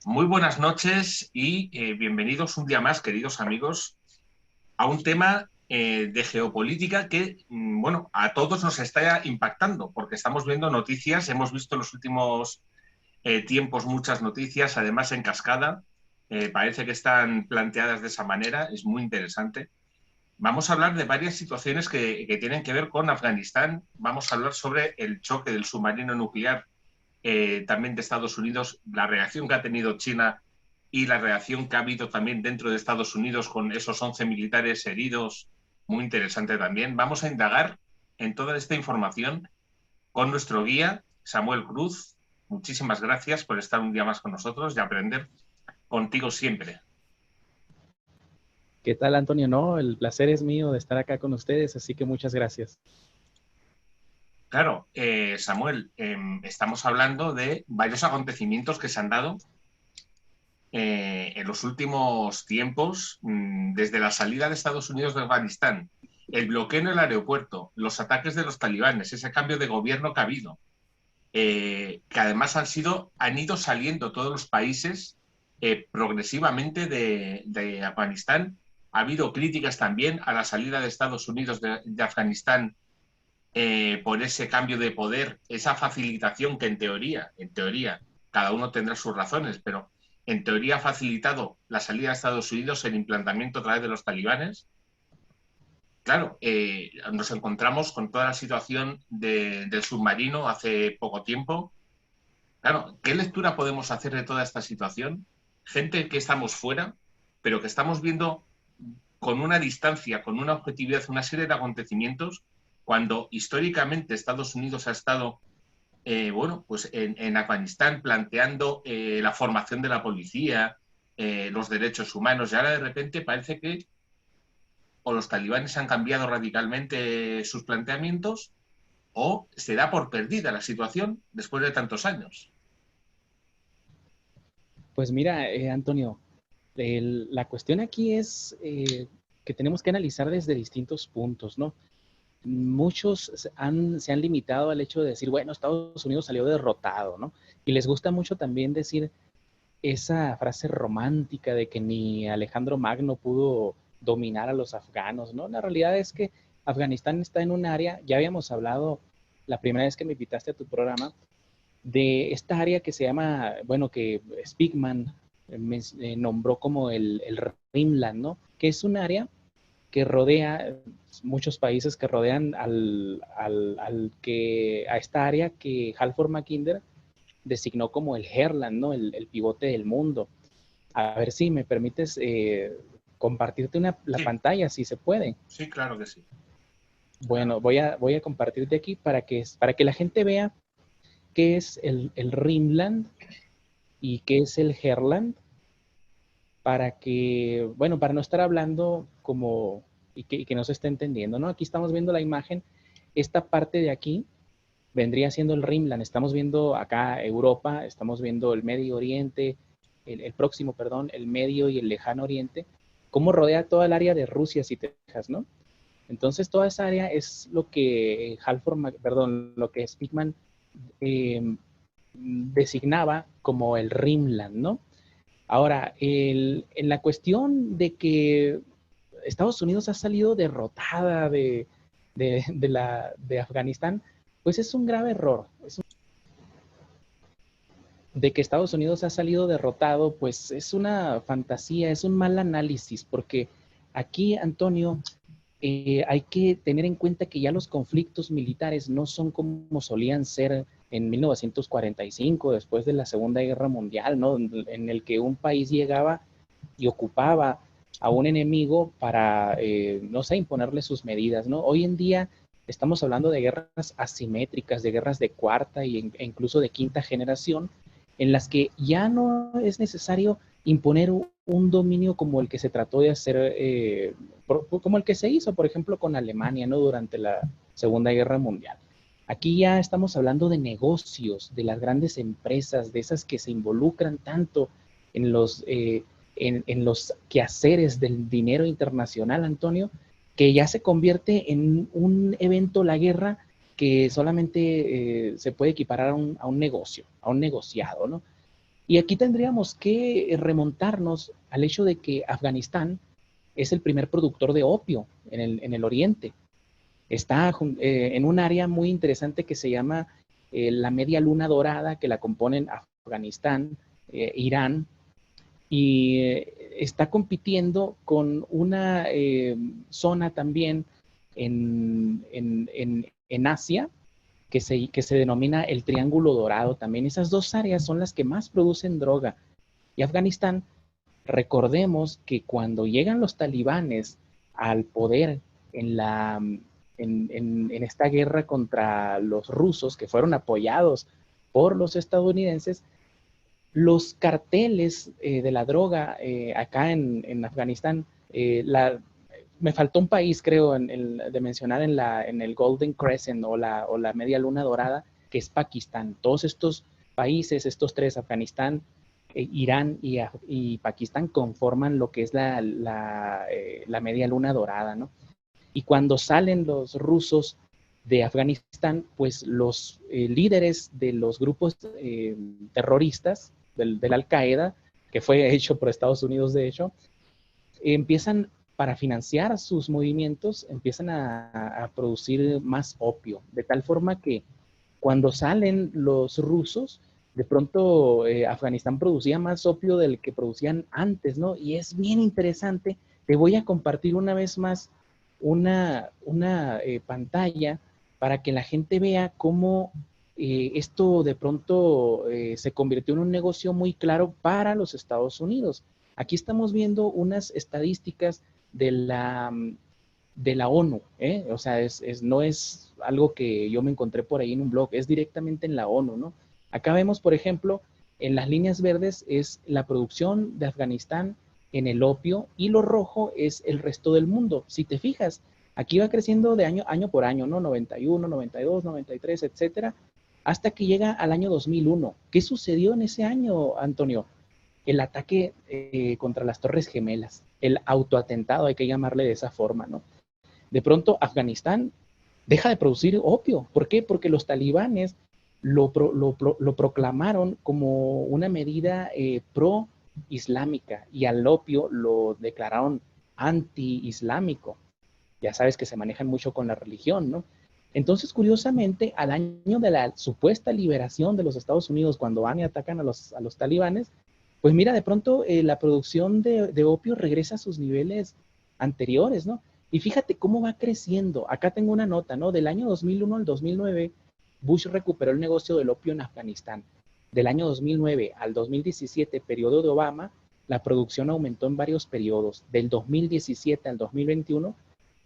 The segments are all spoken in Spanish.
Muy buenas noches y bienvenidos un día más, queridos amigos, a un tema de geopolítica que, bueno, a todos nos está impactando, porque estamos viendo noticias, hemos visto en los últimos tiempos muchas noticias, además en cascada, parece que están planteadas de esa manera, es muy interesante. Vamos a hablar de varias situaciones que tienen que ver con Afganistán, vamos a hablar sobre el choque del submarino nuclear también de Estados Unidos, la reacción que ha tenido China y la reacción que ha habido también dentro de Estados Unidos con esos 11 militares heridos, muy interesante también. Vamos a indagar en toda esta información con nuestro guía, Samuel Cruz. Muchísimas gracias por estar un día más con nosotros y aprender contigo siempre. ¿Qué tal, Antonio? No, el placer es mío de estar acá con ustedes, así que muchas gracias. Claro, Samuel, estamos hablando de varios acontecimientos que se han dado en los últimos tiempos, desde la salida de Estados Unidos de Afganistán, el bloqueo en el aeropuerto, los ataques de los talibanes, ese cambio de gobierno que ha habido, que además han ido saliendo todos los países progresivamente de Afganistán. Ha habido críticas también a la salida de Estados Unidos de Afganistán por ese cambio de poder, esa facilitación que en teoría, cada uno tendrá sus razones, pero en teoría ha facilitado la salida de Estados Unidos, el implantamiento a través de los talibanes. Claro, nos encontramos con toda la situación del submarino hace poco tiempo. Claro, ¿qué lectura podemos hacer de toda esta situación? Gente que estamos fuera, pero que estamos viendo con una distancia, con una objetividad, una serie de acontecimientos, cuando históricamente Estados Unidos ha estado bueno, pues en Afganistán planteando la formación de la policía, los derechos humanos, y ahora de repente parece que o los talibanes han cambiado radicalmente sus planteamientos o se da por perdida la situación después de tantos años. Pues mira, Antonio, la cuestión aquí es que tenemos que analizar desde distintos puntos, ¿no? Muchos se han limitado al hecho de decir, bueno, Estados Unidos salió derrotado, ¿no? Y les gusta mucho también decir esa frase romántica de que ni Alejandro Magno pudo dominar a los afganos, ¿no? La realidad es que Afganistán está en un área, ya habíamos hablado la primera vez que me invitaste a tu programa, de esta área que se llama, bueno, que Spigman nombró como el Rimland, ¿no? Que es un área que rodea muchos países que rodean a esta área que Halford Mackinder designó como el Herland, ¿no? El pivote del mundo. A ver si me permites compartirte la Sí, pantalla, si se puede. sí, claro que sí. Claro. Bueno, voy a compartirte aquí para que la gente vea qué es el Rimland y qué es el Herland, para que, bueno, para no estar hablando como y que no se esté entendiendo, ¿no? Aquí estamos viendo la imagen, esta parte de aquí vendría siendo el Rimland, estamos viendo acá Europa, estamos viendo el Medio Oriente, el próximo, perdón, el Medio y el Lejano Oriente, cómo rodea toda el área de Rusia, si te fijas, ¿no? Entonces, toda esa área es lo que lo que Spigman eh, designaba como el Rimland, ¿no? Ahora, en la cuestión de que Estados Unidos ha salido derrotada de Afganistán, pues es un grave error. De que Estados Unidos ha salido derrotado, pues es una fantasía, es un mal análisis, porque aquí, Antonio, hay que tener en cuenta que ya los conflictos militares no son como solían ser en 1945, después de la Segunda Guerra Mundial, ¿no? En el que un país llegaba y ocupaba a un enemigo para, no sé, imponerle sus medidas, ¿no? Hoy en día estamos hablando de guerras asimétricas, de guerras de cuarta e incluso de quinta generación, en las que ya no es necesario imponer un dominio como el que se trató de hacer, como el que se hizo, por ejemplo, con Alemania, ¿no? Durante la Segunda Guerra Mundial. Aquí ya estamos hablando de negocios, de las grandes empresas, de esas que se involucran tanto en en los quehaceres del dinero internacional, Antonio, que ya se convierte en un evento, la guerra, que solamente se puede equiparar a un negocio, a un negociado, ¿no? Y aquí tendríamos que remontarnos al hecho de que Afganistán es el primer productor de opio en el oriente. Está en un área muy interesante que se llama la Media Luna Dorada, que la componen Afganistán, Irán, y está compitiendo con una zona también en Asia que se denomina el Triángulo Dorado también. Esas dos áreas son las que más producen droga. Y Afganistán, recordemos que cuando llegan los talibanes al poder en, la, en esta guerra contra los rusos, que fueron apoyados por los estadounidenses, los carteles de la droga acá en Afganistán, me faltó un país, creo, de mencionar en el Golden Crescent o la Media Luna Dorada, que es Pakistán. Todos estos países, estos tres, Afganistán, Irán y Pakistán, conforman lo que es la Media Luna Dorada, ¿no? Y cuando salen los rusos de Afganistán, pues los líderes de los grupos terroristas del Al-Qaeda, que fue hecho por Estados Unidos de hecho, empiezan para financiar sus movimientos, empiezan a producir más opio, de tal forma que cuando salen los rusos, de pronto Afganistán producía más opio del que producían antes, ¿no? Y es bien interesante. Te voy a compartir una vez más una pantalla para que la gente vea cómo esto de pronto se convirtió en un negocio muy claro para los Estados Unidos. Aquí estamos viendo unas estadísticas de de la ONU, ¿eh? O sea, no es algo que yo me encontré por ahí en un blog, es directamente en la ONU, ¿no? Acá vemos, por ejemplo, en las líneas verdes es la producción de Afganistán en el opio y lo rojo es el resto del mundo. Si te fijas, aquí va creciendo de año por año, ¿no? 91, 92, 93, etcétera, hasta que llega al año 2001. ¿Qué sucedió en ese año, Antonio? El ataque contra las Torres Gemelas, el autoatentado, hay que llamarle de esa forma, ¿no? De pronto Afganistán deja de producir opio. ¿Por qué? Porque los talibanes lo proclamaron como una medida pro-islámica y al opio lo declararon anti-islámico. Ya sabes que se manejan mucho con la religión, ¿no? Entonces, curiosamente, al año de la supuesta liberación de los Estados Unidos, cuando van y atacan a los talibanes, pues mira, de pronto la producción de opio regresa a sus niveles anteriores, ¿no? Y fíjate cómo va creciendo. Acá tengo una nota, ¿no? Del año 2001 al 2009, Bush recuperó el negocio del opio en Afganistán. Del año 2009 al 2017, periodo de Obama, la producción aumentó en varios periodos. Del 2017 al 2021,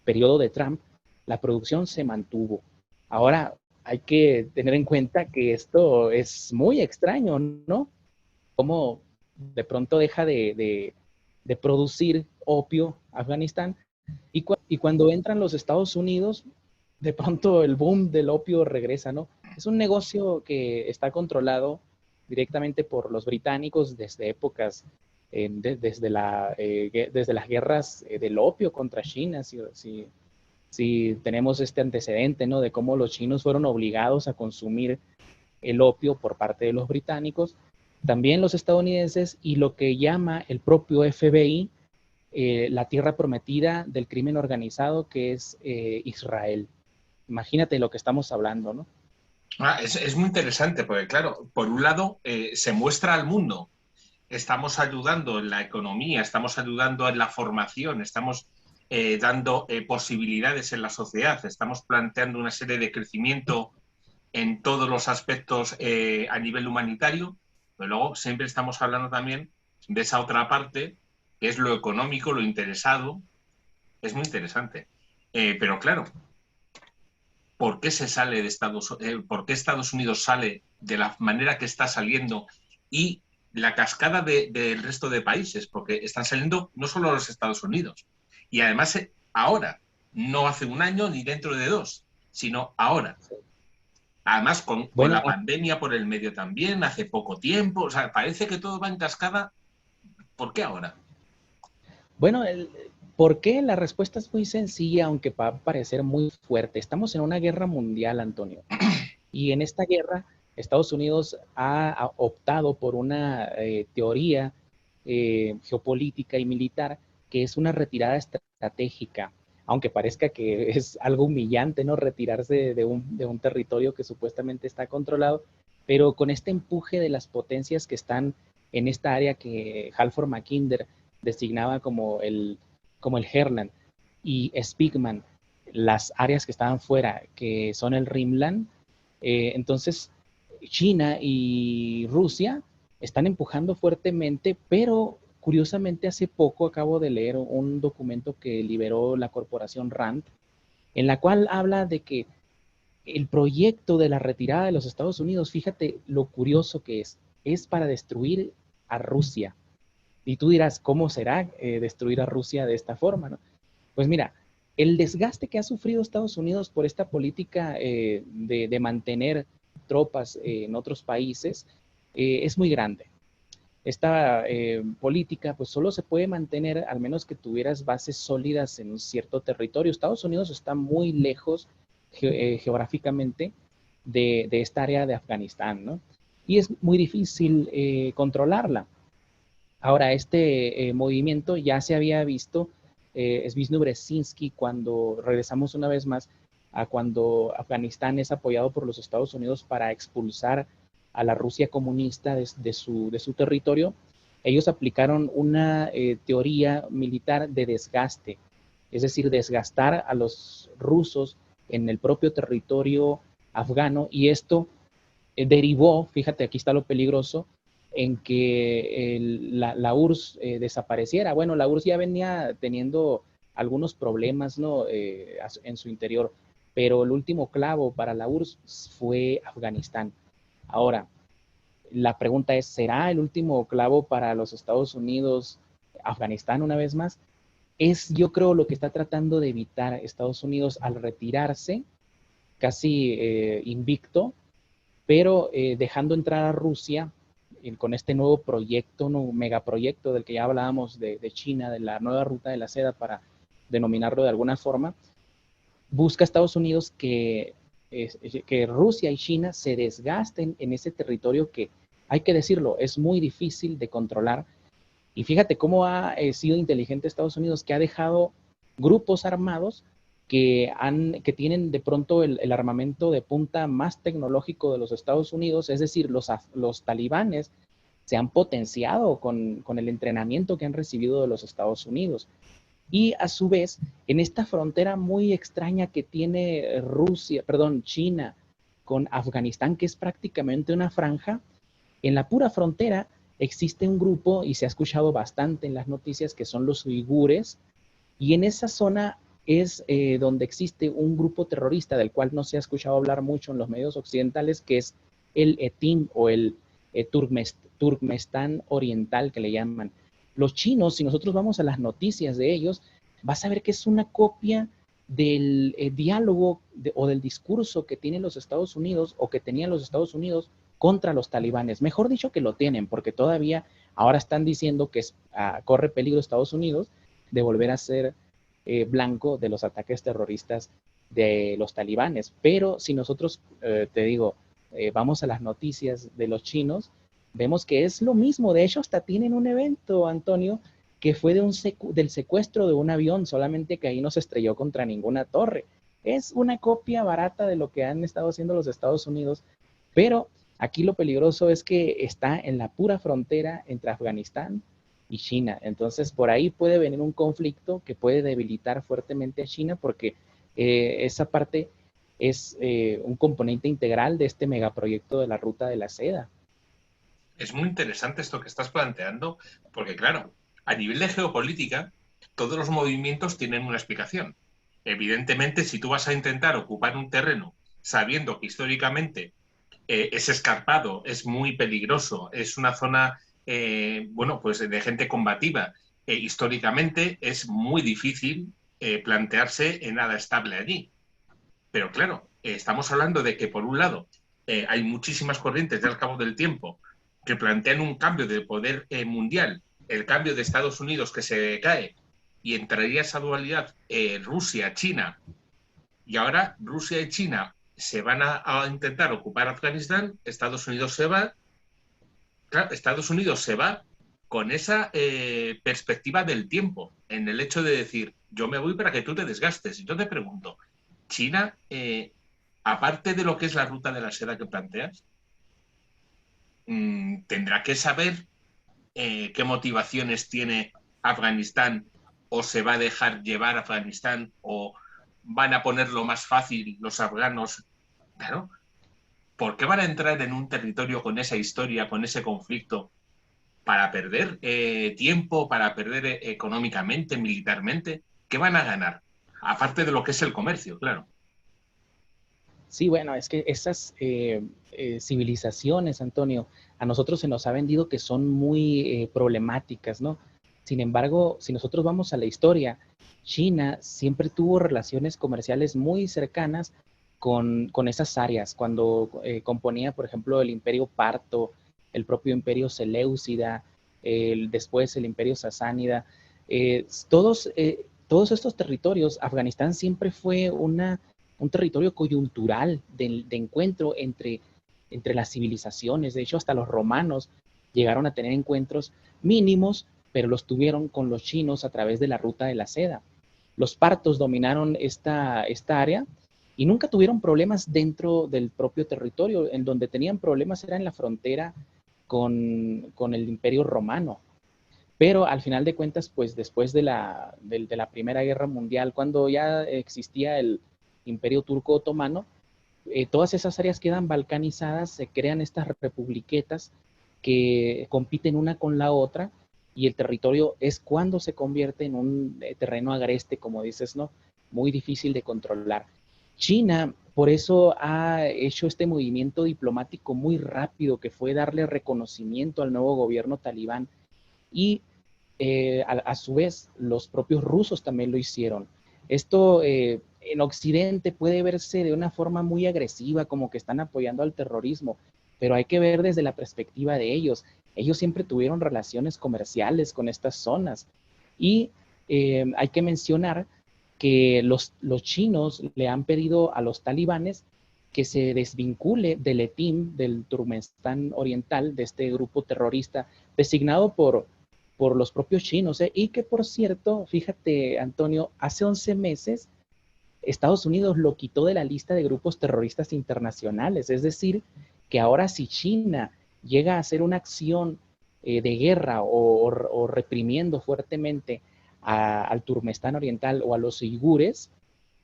periodo de Trump, la producción se mantuvo. Ahora, hay que tener en cuenta que esto es muy extraño, ¿no? Cómo de pronto deja de producir opio Afganistán y cuando entran los Estados Unidos, de pronto el boom del opio regresa, ¿no? Es un negocio que está controlado directamente por los británicos desde épocas, desde las guerras del opio contra China, si tenemos este antecedente, ¿no? De cómo los chinos fueron obligados a consumir el opio por parte de los británicos, también los estadounidenses y lo que llama el propio FBI la tierra prometida del crimen organizado que es Israel. Imagínate lo que estamos hablando, ¿no? Es muy interesante porque, claro, por un lado se muestra al mundo, estamos ayudando en la economía, estamos ayudando en la formación, estamos dando posibilidades en la sociedad, estamos planteando una serie de crecimiento en todos los aspectos a nivel humanitario, pero luego siempre estamos hablando también de esa otra parte, que es lo económico, lo interesado. Es muy interesante. Pero claro, ¿por qué se sale de por qué Estados Unidos sale de la manera que está saliendo y la cascada del resto de países? Porque están saliendo no solo los Estados Unidos, y además ahora, no hace un año ni dentro de dos, sino ahora. Además, con Bueno, la pandemia por el medio también, hace poco tiempo, o sea, parece que todo va en cascada. ¿Por qué ahora? bueno, ¿por qué? La respuesta es muy sencilla, aunque va a parecer muy fuerte. Estamos en una guerra mundial, Antonio. Y en esta guerra Estados Unidos ha optado por una teoría geopolítica y militar que es una retirada estratégica, aunque parezca que es algo humillante, ¿no? Retirarse de un territorio que supuestamente está controlado, pero con este empuje de las potencias que están en esta área que Halford Mackinder designaba como el Herland y Spigman, las áreas que estaban fuera, que son el Rimland, entonces China y Rusia están empujando fuertemente, pero curiosamente hace poco acabo de leer un documento que liberó la corporación RAND, en la cual habla de que el proyecto de la retirada de los Estados Unidos, fíjate lo curioso que es para destruir a Rusia. Y tú dirás, ¿cómo será destruir a Rusia de esta forma? ¿No? Pues mira, el desgaste que ha sufrido Estados Unidos por esta política de mantener tropas en otros países es muy grande. Esta política pues solo se puede mantener al menos que tuvieras bases sólidas en un cierto territorio. Estados Unidos está muy lejos geográficamente de esta área de Afganistán, ¿no? Y es muy difícil controlarla. Ahora, este movimiento ya se había visto, Zbigniew Brzezinski, cuando regresamos una vez más a cuando Afganistán es apoyado por los Estados Unidos para expulsar a la Rusia comunista de su territorio, ellos aplicaron una teoría militar de desgaste, es decir, desgastar a los rusos en el propio territorio afgano, y esto derivó, fíjate, aquí está lo peligroso, en que la URSS desapareciera. Bueno, la URSS ya venía teniendo algunos problemas, ¿no? En su interior, pero el último clavo para la URSS fue Afganistán. Ahora, la pregunta es, ¿será el último clavo para los Estados Unidos Afganistán una vez más? Es, yo creo, lo que está tratando de evitar Estados Unidos al retirarse casi invicto, pero dejando entrar a Rusia con este nuevo proyecto, no, megaproyecto del que ya hablábamos de China, de la nueva ruta de la seda, para denominarlo de alguna forma, busca Estados Unidos que Rusia y China se desgasten en ese territorio que, hay que decirlo, es muy difícil de controlar. Y fíjate cómo ha sido inteligente Estados Unidos, que ha dejado grupos armados que tienen de pronto el armamento de punta más tecnológico de los Estados Unidos, es decir, los talibanes se han potenciado con el entrenamiento que han recibido de los Estados Unidos. Y a su vez, en esta frontera muy extraña que tiene China con Afganistán, que es prácticamente una franja, en la pura frontera existe un grupo, y se ha escuchado bastante en las noticias, que son los uigures, y en esa zona es donde existe un grupo terrorista del cual no se ha escuchado hablar mucho en los medios occidentales, que es el ETIM o el Turkmenistán Oriental, que le llaman. Los chinos, si nosotros vamos a las noticias de ellos, vas a ver que es una copia del diálogo o del discurso que tienen los Estados Unidos o que tenían los Estados Unidos contra los talibanes. Mejor dicho que lo tienen, porque todavía ahora están diciendo que corre peligro Estados Unidos de volver a ser blanco de los ataques terroristas de los talibanes. Pero si nosotros, te digo, vamos a las noticias de los chinos, vemos que es lo mismo. De hecho, hasta tienen un evento, Antonio, que fue del secuestro de un avión, solamente que ahí no se estrelló contra ninguna torre. Es una copia barata de lo que han estado haciendo los Estados Unidos, pero aquí lo peligroso es que está en la pura frontera entre Afganistán y China. Entonces, por ahí puede venir un conflicto que puede debilitar fuertemente a China, porque esa parte es un componente integral de este megaproyecto de la Ruta de la Seda. Es muy interesante esto que estás planteando, porque claro, a nivel de geopolítica, todos los movimientos tienen una explicación. Evidentemente, si tú vas a intentar ocupar un terreno sabiendo que históricamente es escarpado, es muy peligroso, es una zona, bueno, pues de gente combativa, históricamente es muy difícil plantearse en nada estable allí. Pero claro, estamos hablando de que por un lado hay muchísimas corrientes del cabo del tiempo que plantean un cambio de poder mundial, el cambio de Estados Unidos que se cae, y entraría esa dualidad Rusia-China, y ahora Rusia y China se van a intentar ocupar Afganistán, Estados Unidos se va. Claro, Estados Unidos se va con esa perspectiva del tiempo, en el hecho de decir, yo me voy para que tú te desgastes. Y yo te pregunto, China, aparte de lo que es la ruta de la seda que planteas, tendrá que saber qué motivaciones tiene Afganistán, o se va a dejar llevar a Afganistán, o van a ponerlo más fácil los afganos. Claro, ¿por qué van a entrar en un territorio con esa historia, con ese conflicto, para perder tiempo, para perder económicamente, militarmente? ¿Qué van a ganar? Aparte de lo que es el comercio, claro. Sí, bueno, es que esas civilizaciones, Antonio, a nosotros se nos ha vendido que son muy problemáticas, ¿no? Sin embargo, si nosotros vamos a la historia, China siempre tuvo relaciones comerciales muy cercanas con esas áreas, cuando componía, por ejemplo, el Imperio Parto, el propio Imperio Seleucida, después el Imperio Sasánida, todos estos territorios, Afganistán siempre fue un territorio coyuntural de encuentro entre las civilizaciones. De hecho, hasta los romanos llegaron a tener encuentros mínimos, pero los tuvieron con los chinos a través de la ruta de la seda. Los partos dominaron esta área y nunca tuvieron problemas dentro del propio territorio. En donde tenían problemas era en la frontera con el Imperio Romano. Pero al final de cuentas, pues después de la Primera Guerra Mundial, cuando ya existía el Imperio Turco Otomano, todas esas áreas quedan balcanizadas, se crean estas republiquetas que compiten una con la otra, y el territorio es cuando se convierte en un terreno agreste, como dices, ¿no? Muy difícil de controlar. China, por eso ha hecho este movimiento diplomático muy rápido, que fue darle reconocimiento al nuevo gobierno talibán, y a su vez los propios rusos también lo hicieron. Esto en Occidente puede verse de una forma muy agresiva, como que están apoyando al terrorismo, pero hay que ver desde la perspectiva de ellos. Ellos siempre tuvieron relaciones comerciales con estas zonas, y hay que mencionar que los chinos le han pedido a los talibanes que se desvincule del ETIM, del Turkmenistán Oriental, de este grupo terrorista designado por los propios chinos, ¿eh? Y que, por cierto, fíjate, Antonio, hace 11 meses Estados Unidos lo quitó de la lista de grupos terroristas internacionales. Es decir, que ahora si China llega a hacer una acción de guerra o reprimiendo fuertemente al Turkmenistán Oriental o a los uigures,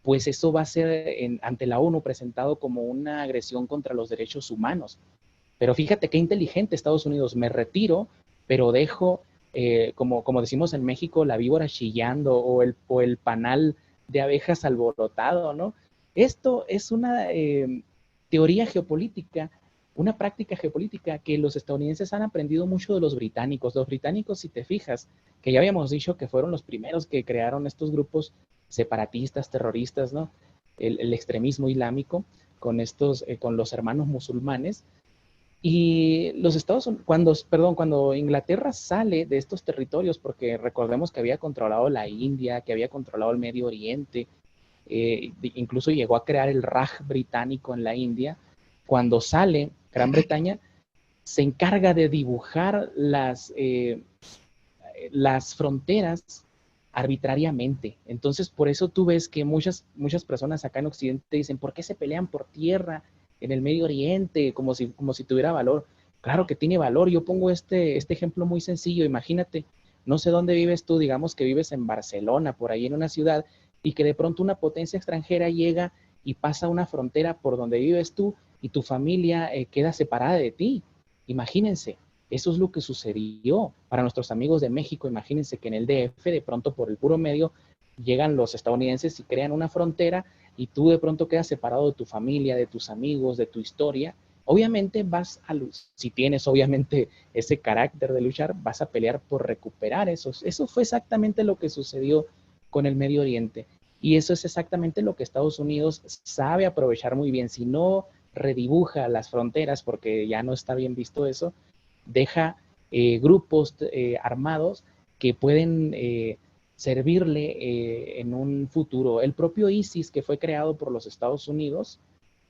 pues eso va a ser ante la ONU presentado como una agresión contra los derechos humanos. Pero fíjate qué inteligente Estados Unidos: me retiro, pero dejo, como decimos en México, la víbora chillando, o el panal de abejas alborotado, ¿no? Esto es una teoría geopolítica, una práctica geopolítica que los estadounidenses han aprendido mucho de los británicos. Los británicos, si te fijas, que ya habíamos dicho que fueron los primeros que crearon estos grupos separatistas, terroristas, ¿no? El extremismo islámico con los hermanos musulmanes. Y los Estados Unidos, cuando Inglaterra sale de estos territorios, porque recordemos que había controlado la India, que había controlado el Medio Oriente, incluso llegó a crear el Raj británico en la India. Cuando sale Gran Bretaña, se encarga de dibujar las fronteras arbitrariamente. Entonces, por eso tú ves que muchas personas acá en Occidente dicen, ¿por qué se pelean por tierra en el Medio Oriente como si tuviera valor? Claro que tiene valor. Yo pongo este ejemplo muy sencillo. Imagínate, no sé dónde vives tú, digamos que vives en Barcelona, por ahí en una ciudad, y que de pronto una potencia extranjera llega y pasa una frontera por donde vives tú, y tu familia queda separada de ti. Imagínense, eso es lo que sucedió para nuestros amigos de México. Imagínense que en el DF, de pronto por el puro medio, llegan los estadounidenses y crean una frontera, y tú de pronto quedas separado de tu familia, de tus amigos, de tu historia. Obviamente si tienes obviamente ese carácter de luchar, vas a pelear por recuperar eso. Eso fue exactamente lo que sucedió con el Medio Oriente. Y eso es exactamente lo que Estados Unidos sabe aprovechar muy bien. Si no redibuja las fronteras, porque ya no está bien visto eso, deja grupos armados que pueden servirle en un futuro. El propio ISIS, que fue creado por los Estados Unidos,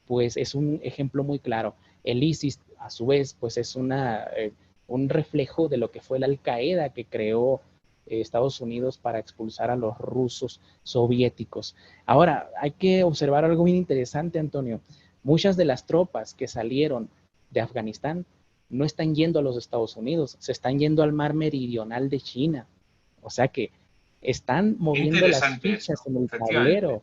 pues es un ejemplo muy claro. El ISIS, a su vez, pues es un reflejo de lo que fue la Al-Qaeda que creó Estados Unidos para expulsar a los rusos soviéticos. Ahora, hay que observar algo muy interesante, Antonio. Muchas de las tropas que salieron de Afganistán no están yendo a los Estados Unidos, se están yendo al mar meridional de China. O sea que están Qué moviendo las interesante esto, fichas en el efectivamente. tablero.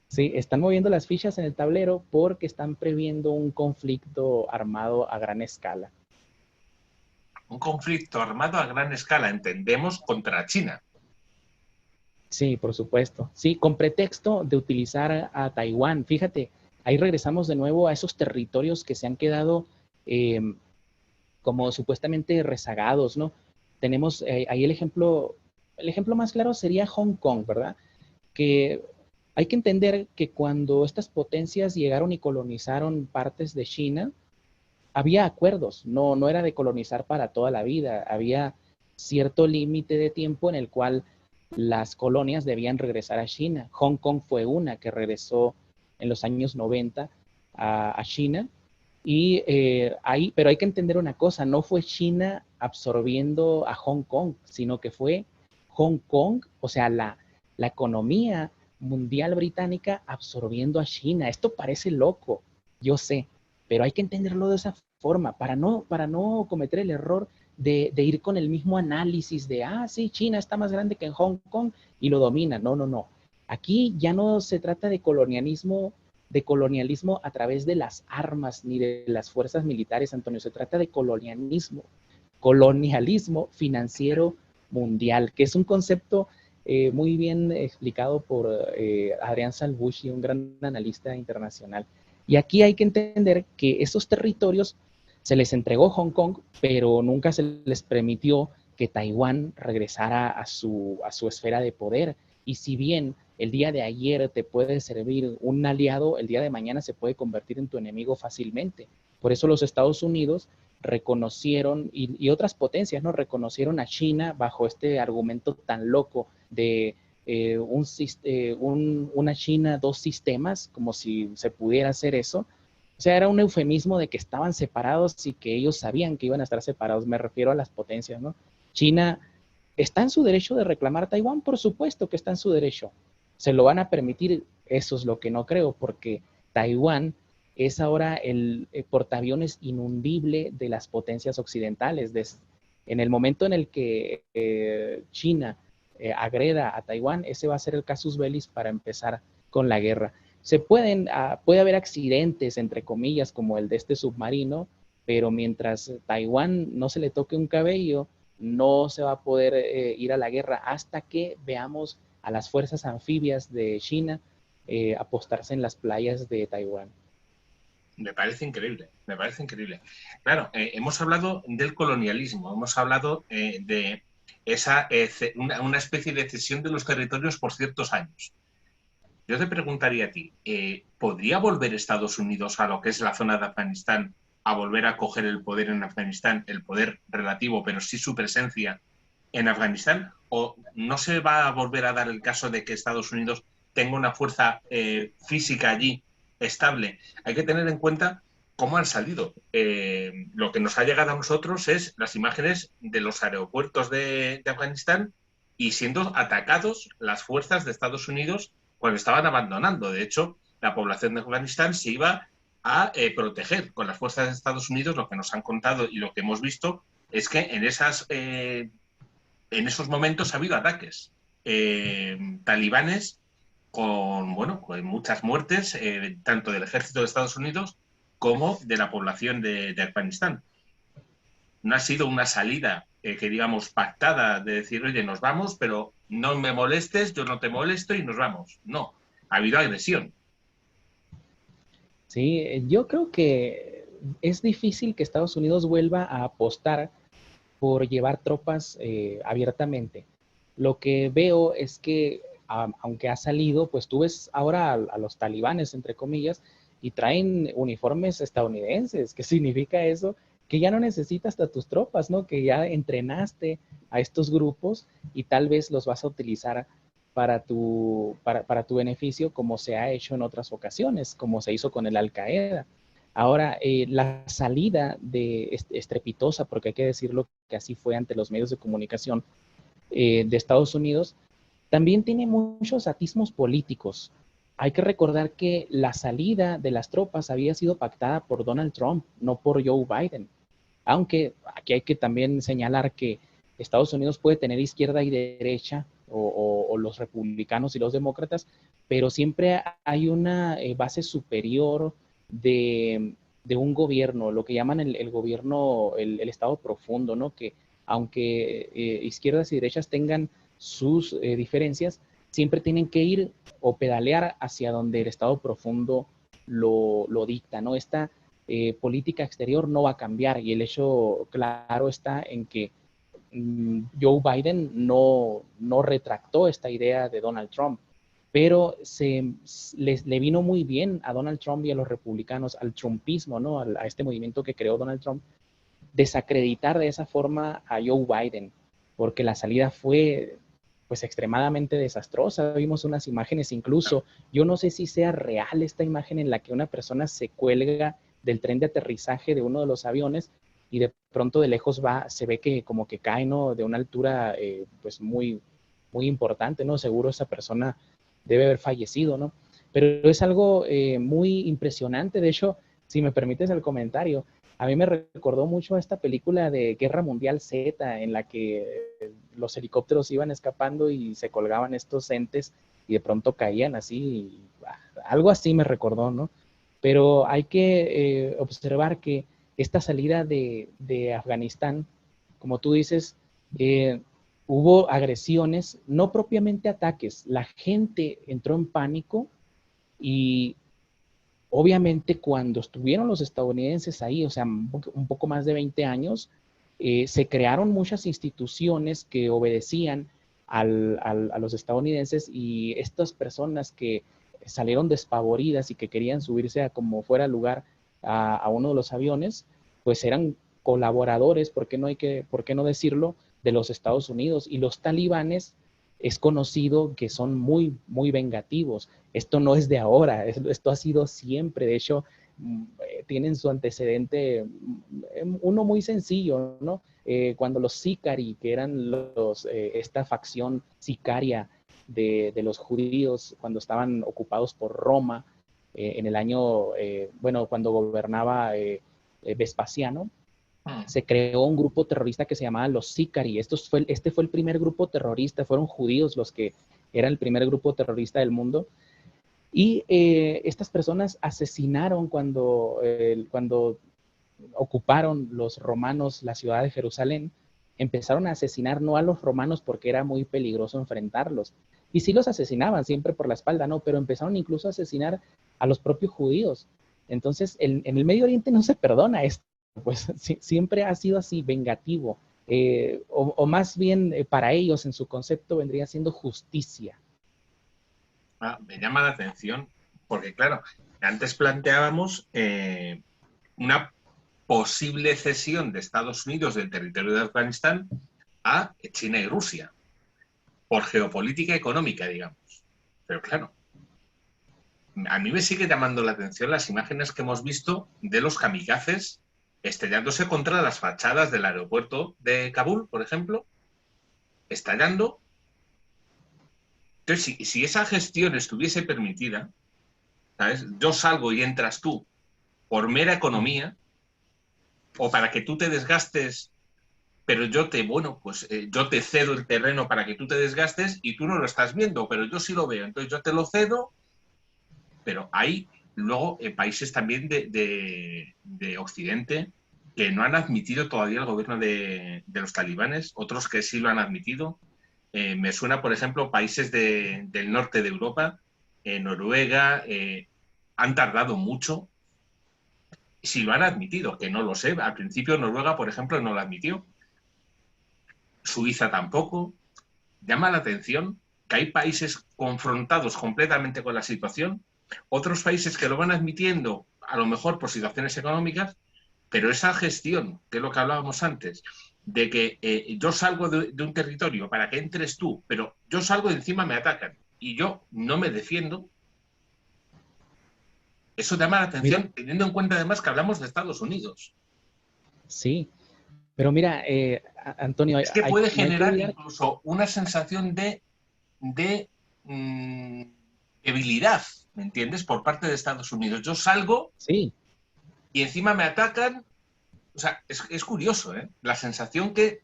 Sí, están moviendo las fichas en el tablero porque están previendo un conflicto armado a gran escala. Un conflicto armado a gran escala, entendemos, contra China. Sí, por supuesto. Sí, con pretexto de utilizar a Taiwán. Fíjate, ahí regresamos de nuevo a esos territorios que se han quedado eh, como supuestamente rezagados, ¿no? Tenemos ahí el ejemplo más claro sería Hong Kong, ¿verdad? Que hay que entender que cuando estas potencias llegaron y colonizaron partes de China, había acuerdos, no era de colonizar para toda la vida, había cierto límite de tiempo en el cual las colonias debían regresar a China. Hong Kong fue una que regresó en los años 90 a China. Y pero hay que entender una cosa, no fue China absorbiendo a Hong Kong, sino que fue Hong Kong, o sea, la economía mundial británica absorbiendo a China. Esto parece loco, yo sé, pero hay que entenderlo de esa forma para no cometer el error de ir con el mismo análisis de, sí, China está más grande que en Hong Kong y lo domina. No, no, no. Aquí ya no se trata de colonialismo a través de las armas ni de las fuerzas militares, Antonio. Se trata de colonialismo financiero mundial, que es un concepto muy bien explicado por Adrián Salvucci, un gran analista internacional. Y aquí hay que entender que esos territorios se les entregó Hong Kong, pero nunca se les permitió que Taiwán regresara a su esfera de poder. Y si bien el día de ayer te puede servir un aliado, el día de mañana se puede convertir en tu enemigo fácilmente. Por eso los Estados Unidos reconocieron, y otras potencias, ¿no? Reconocieron a China bajo este argumento tan loco de una China, dos sistemas, como si se pudiera hacer eso. O sea, era un eufemismo de que estaban separados y que ellos sabían que iban a estar separados. Me refiero a las potencias, ¿no? China está en su derecho de reclamar Taiwán, por supuesto que está en su derecho. Se lo van a permitir, eso es lo que no creo, porque Taiwán es ahora el portaaviones inundible de las potencias occidentales. En el momento en el que China agreda a Taiwán, ese va a ser el casus belli para empezar con la guerra. Puede haber accidentes, entre comillas, como el de este submarino, pero mientras Taiwán no se le toque un cabello, no se va a poder ir a la guerra hasta que veamos a las fuerzas anfibias de China apostarse en las playas de Taiwán. Me parece increíble, me parece increíble. Claro, hemos hablado del colonialismo, hemos hablado de una especie de cesión de los territorios por ciertos años. Yo te preguntaría a ti, ¿podría volver Estados Unidos a lo que es la zona de Afganistán, a volver a coger el poder en Afganistán, el poder relativo, pero sí su presencia en Afganistán? ¿O no se va a volver a dar el caso de que Estados Unidos tenga una fuerza física allí estable? Hay que tener en cuenta cómo han salido. Lo que nos ha llegado a nosotros es las imágenes de los aeropuertos de Afganistán y siendo atacados las fuerzas de Estados Unidos cuando estaban abandonando. De hecho, la población de Afganistán se iba a proteger con las fuerzas de Estados Unidos. Lo que nos han contado y lo que hemos visto es que en esos momentos ha habido ataques talibanes con muchas muertes, tanto del ejército de Estados Unidos como de la población de Afganistán. No ha sido una salida que digamos pactada de decir, oye, nos vamos, pero no me molestes, yo no te molesto y nos vamos. No, ha habido agresión. Sí, yo creo que es difícil que Estados Unidos vuelva a apostar por llevar tropas abiertamente. Lo que veo es que, aunque ha salido, pues tú ves ahora a los talibanes, entre comillas, y traen uniformes estadounidenses. ¿Qué significa eso? Que ya no necesitas a tus tropas, ¿no? Que ya entrenaste a estos grupos y tal vez los vas a utilizar para tu beneficio, como se ha hecho en otras ocasiones, como se hizo con el Al-Qaeda. Ahora, la salida estrepitosa, porque hay que decirlo que así fue ante los medios de comunicación de Estados Unidos, también tiene muchos atismos políticos. Hay que recordar que la salida de las tropas había sido pactada por Donald Trump, no por Joe Biden. Aunque aquí hay que también señalar que Estados Unidos puede tener izquierda y derecha, o los republicanos y los demócratas, pero siempre hay una base superior de un gobierno, lo que llaman el gobierno, el Estado profundo, ¿no? Que aunque izquierdas y derechas tengan sus diferencias, siempre tienen que ir o pedalear hacia donde el Estado profundo lo dicta, ¿no? Esta política exterior no va a cambiar, y el hecho claro está en que Joe Biden no retractó esta idea de Donald Trump, pero le vino muy bien a Donald Trump y a los republicanos, al trumpismo, ¿no? A este movimiento que creó Donald Trump, desacreditar de esa forma a Joe Biden, porque la salida fue pues extremadamente desastrosa. Vimos unas imágenes incluso, yo no sé si sea real esta imagen en la que una persona se cuelga del tren de aterrizaje de uno de los aviones y de pronto de lejos se ve que como que cae, ¿no? De una altura pues muy, muy importante, ¿no? Seguro esa persona debe haber fallecido, ¿no? Pero es algo muy impresionante. De hecho, si me permites el comentario, a mí me recordó mucho a esta película de Guerra Mundial Z, en la que los helicópteros iban escapando y se colgaban estos entes y de pronto caían así. Algo así me recordó, ¿no? Pero hay que observar que esta salida de Afganistán, como tú dices, hubo agresiones, no propiamente ataques. La gente entró en pánico y obviamente cuando estuvieron los estadounidenses ahí, o sea, un poco más de 20 años, se crearon muchas instituciones que obedecían a los estadounidenses, y estas personas que salieron despavoridas y que querían subirse a como fuera lugar a uno de los aviones, pues eran colaboradores, ¿por qué no decirlo?, de los Estados Unidos. Y los talibanes es conocido que son muy, muy vengativos. Esto no es de ahora, esto ha sido siempre. De hecho, tienen su antecedente, uno muy sencillo, ¿no? Cuando los Sicari, que eran esta facción sicaria de los judíos, cuando estaban ocupados por Roma, en el año, bueno, cuando gobernaba Vespasiano, se creó un grupo terrorista que se llamaba los Sicari. Este fue el primer grupo terrorista, fueron judíos los que eran el primer grupo terrorista del mundo. Y estas personas asesinaron cuando ocuparon los romanos la ciudad de Jerusalén. Empezaron a asesinar no a los romanos porque era muy peligroso enfrentarlos. Y sí los asesinaban siempre por la espalda, ¿no? Pero empezaron incluso a asesinar a los propios judíos. Entonces, en el Medio Oriente no se perdona esto, pues siempre ha sido así, vengativo. O más bien para ellos en su concepto vendría siendo justicia. Me llama la atención porque, claro, antes planteábamos una posible cesión de Estados Unidos del territorio de Afganistán a China y Rusia, por geopolítica económica, digamos. Pero claro, a mí me sigue llamando la atención las imágenes que hemos visto de los kamikazes estrellándose contra las fachadas del aeropuerto de Kabul, por ejemplo, estallando. Entonces, si esa gestión estuviese permitida, ¿sabes? Yo salgo y entras tú por mera economía, o para que tú te desgastes, pero yo yo te cedo el terreno para que tú te desgastes y tú no lo estás viendo, pero yo sí lo veo, entonces yo te lo cedo. Pero hay luego países también de Occidente que no han admitido todavía el gobierno de los talibanes, otros que sí lo han admitido. Me suena, por ejemplo, países del norte de Europa, Noruega, han tardado mucho. Si lo han admitido, que no lo sé. Al principio Noruega, por ejemplo, no lo admitió. Suiza tampoco. Llama la atención que hay países confrontados completamente con la situación, otros países que lo van admitiendo, a lo mejor por situaciones económicas, pero esa gestión, que es lo que hablábamos antes, de que yo salgo de un territorio para que entres tú, pero yo salgo y encima me atacan y yo no me defiendo, eso llama la Mira, atención teniendo en cuenta además que hablamos de Estados Unidos. sí, pero mira, Antonio, Es que puede no hay que generar olvidar, incluso una sensación de mm, debilidad, ¿me entiendes? Por parte de Estados Unidos. Yo salgo sí, y encima me atacan. O sea, es curioso, ¿eh? La sensación que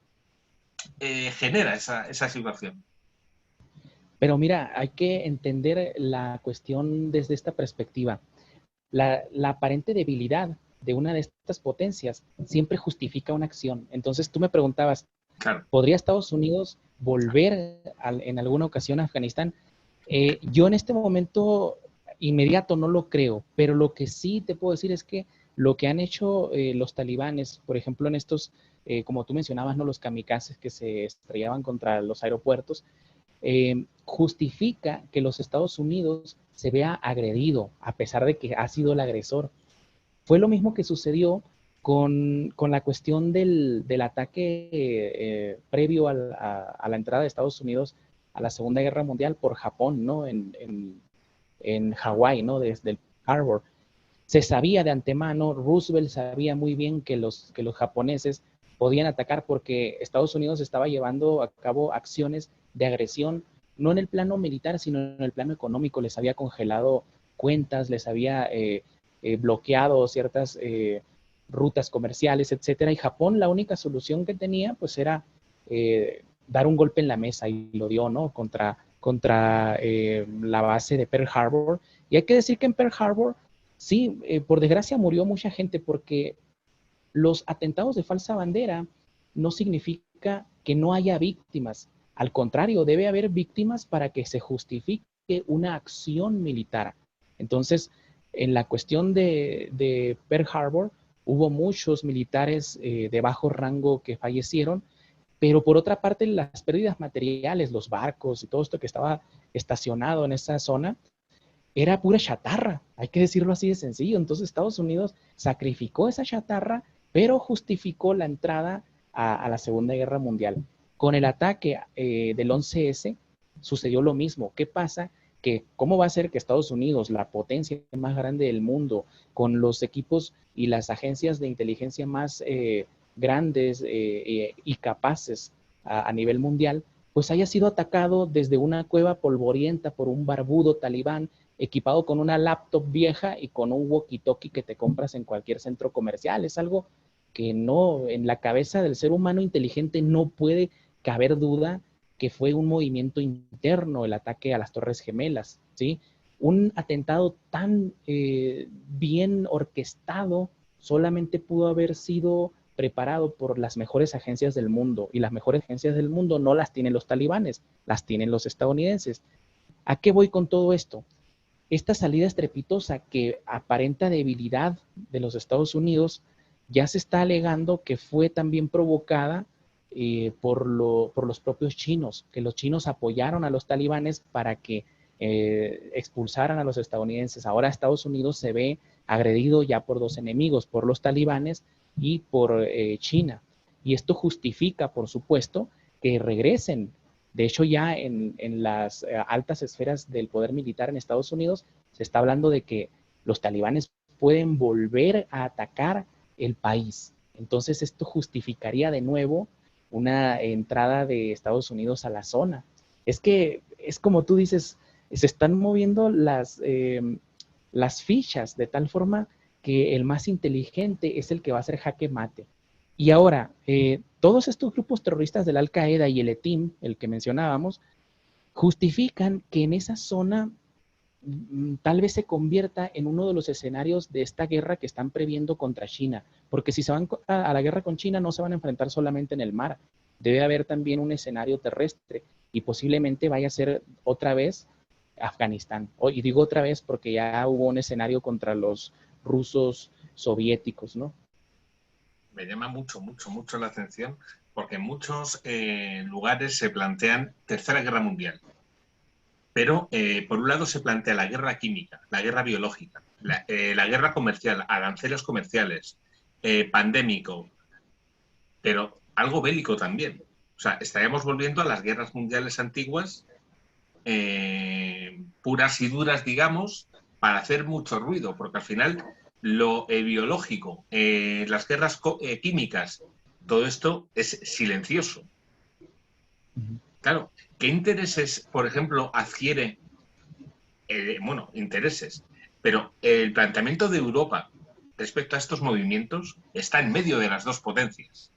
genera esa situación. pero mira, hay que entender la cuestión desde esta perspectiva. La aparente debilidad de una de estas potencias siempre justifica una acción. Entonces tú me preguntabas, Claro, ¿podría Estados Unidos volver en alguna ocasión a Afganistán? Yo en este momento inmediato no lo creo, pero lo que sí te puedo decir es que lo que han hecho los talibanes, por ejemplo, en estos, como tú mencionabas, ¿no? Los kamikazes que se estrellaban contra los aeropuertos, justifica que los Estados Unidos se vea agredido, a pesar de que ha sido el agresor. Fue lo mismo que sucedió con la cuestión del ataque previo a la entrada de Estados Unidos a la Segunda Guerra Mundial por Japón, ¿no? En Hawái, ¿no? Desde el Harbor. Se sabía de antemano, Roosevelt sabía muy bien que los japoneses podían atacar porque Estados Unidos estaba llevando a cabo acciones de agresión, no en el plano militar, sino en el plano económico. Les había congelado cuentas, les había bloqueado ciertas rutas comerciales, etcétera. Y Japón la única solución que tenía pues era dar un golpe en la mesa y lo dio, ¿no? Contra la base de Pearl Harbor. Y hay que decir que en Pearl Harbor, sí, por desgracia murió mucha gente porque los atentados de falsa bandera no significa que no haya víctimas. Al contrario, debe haber víctimas para que se justifique una acción militar. Entonces, en la cuestión de Pearl Harbor, hubo muchos militares de bajo rango que fallecieron, pero por otra parte, las pérdidas materiales, los barcos y todo esto que estaba estacionado en esa zona, era pura chatarra, hay que decirlo así de sencillo. Entonces Estados Unidos sacrificó esa chatarra, pero justificó la entrada a la Segunda Guerra Mundial. Con el ataque del 11S sucedió lo mismo. ¿Qué pasa? Que cómo va a ser que Estados Unidos, la potencia más grande del mundo, con los equipos y las agencias de inteligencia más grandes y capaces a nivel mundial, pues haya sido atacado desde una cueva polvorienta por un barbudo talibán equipado con una laptop vieja y con un walkie-talkie que te compras en cualquier centro comercial? Es algo que no, en la cabeza del ser humano inteligente no puede caber duda que fue un movimiento interno el ataque a las Torres Gemelas, ¿sí? Un atentado tan bien orquestado solamente pudo haber sido preparado por las mejores agencias del mundo, y las mejores agencias del mundo no las tienen los talibanes, las tienen los estadounidenses. ¿A qué voy con todo esto? Esta salida estrepitosa que aparenta debilidad de los Estados Unidos ya se está alegando que fue también provocada por los propios chinos, que los chinos apoyaron a los talibanes para que expulsaran a los estadounidenses. Ahora Estados Unidos se ve agredido ya por dos enemigos, por los talibanes y por China. Y esto justifica, por supuesto, que regresen. De hecho, ya en las altas esferas del poder militar en Estados Unidos se está hablando de que los talibanes pueden volver a atacar el país. Entonces, esto justificaría de nuevo una entrada de Estados Unidos a la zona. Es que es como tú dices, se están moviendo las fichas de tal forma que el más inteligente es el que va a hacer jaque mate. Y ahora, todos estos grupos terroristas del Al-Qaeda y el ETIM, el que mencionábamos, justifican que en esa zona tal vez se convierta en uno de los escenarios de esta guerra que están previendo contra China, porque si se van a la guerra con China no se van a enfrentar solamente en el mar, debe haber también un escenario terrestre y posiblemente vaya a ser otra vez Afganistán. Y digo otra vez porque ya hubo un escenario contra los rusos soviéticos, ¿no? me llama mucho la atención porque en muchos lugares se plantean Tercera Guerra Mundial. Pero, por un lado, se plantea la guerra química, la guerra biológica, la guerra comercial, aranceles comerciales, pandémico. Pero algo bélico también. O sea, estaríamos volviendo a las guerras mundiales antiguas, puras y duras, digamos, para hacer mucho ruido, porque al final lo biológico, las guerras químicas, todo esto es silencioso. Claro, ¿qué intereses, por ejemplo, adquiere? Bueno, intereses, pero el planteamiento de Europa respecto a estos movimientos está en medio de las dos potencias.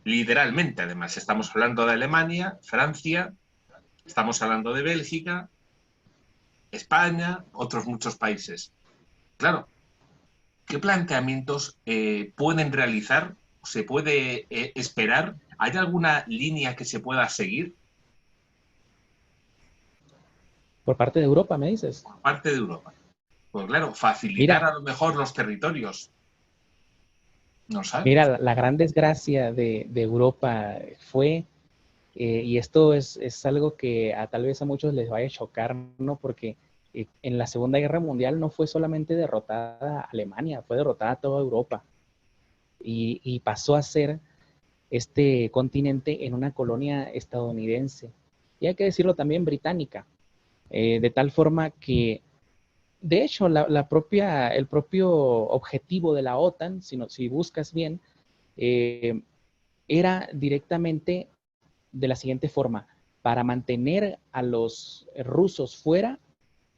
Literalmente, además, estamos hablando de Alemania, Francia, estamos hablando de Bélgica, España, otros muchos países. Claro, ¿qué planteamientos pueden realizar? ¿Se puede esperar? ¿Hay alguna línea que se pueda seguir Por parte de Europa, me dices. por parte de Europa? Pues claro, facilitar Mira, a lo mejor los territorios, no sabemos. mira, la gran desgracia de Europa fue, y esto es algo que tal vez a muchos les vaya a chocar, ¿no? Porque en la Segunda Guerra Mundial no fue solamente derrotada Alemania, fue derrotada toda Europa. Y pasó a ser este continente en una colonia estadounidense. Y hay que decirlo también británica. De tal forma que, de hecho, el propio objetivo de la OTAN, si buscas bien, eh, era directamente de la siguiente forma: para mantener a los rusos fuera,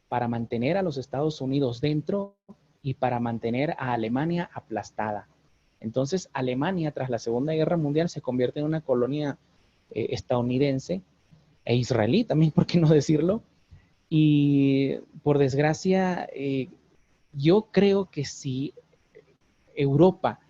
para mantener a los Estados Unidos dentro y para mantener a Alemania aplastada. Entonces, Alemania, tras la Segunda Guerra Mundial, se convierte en una colonia estadounidense e israelí también, ¿por qué no decirlo? Y por desgracia, yo creo que si Europa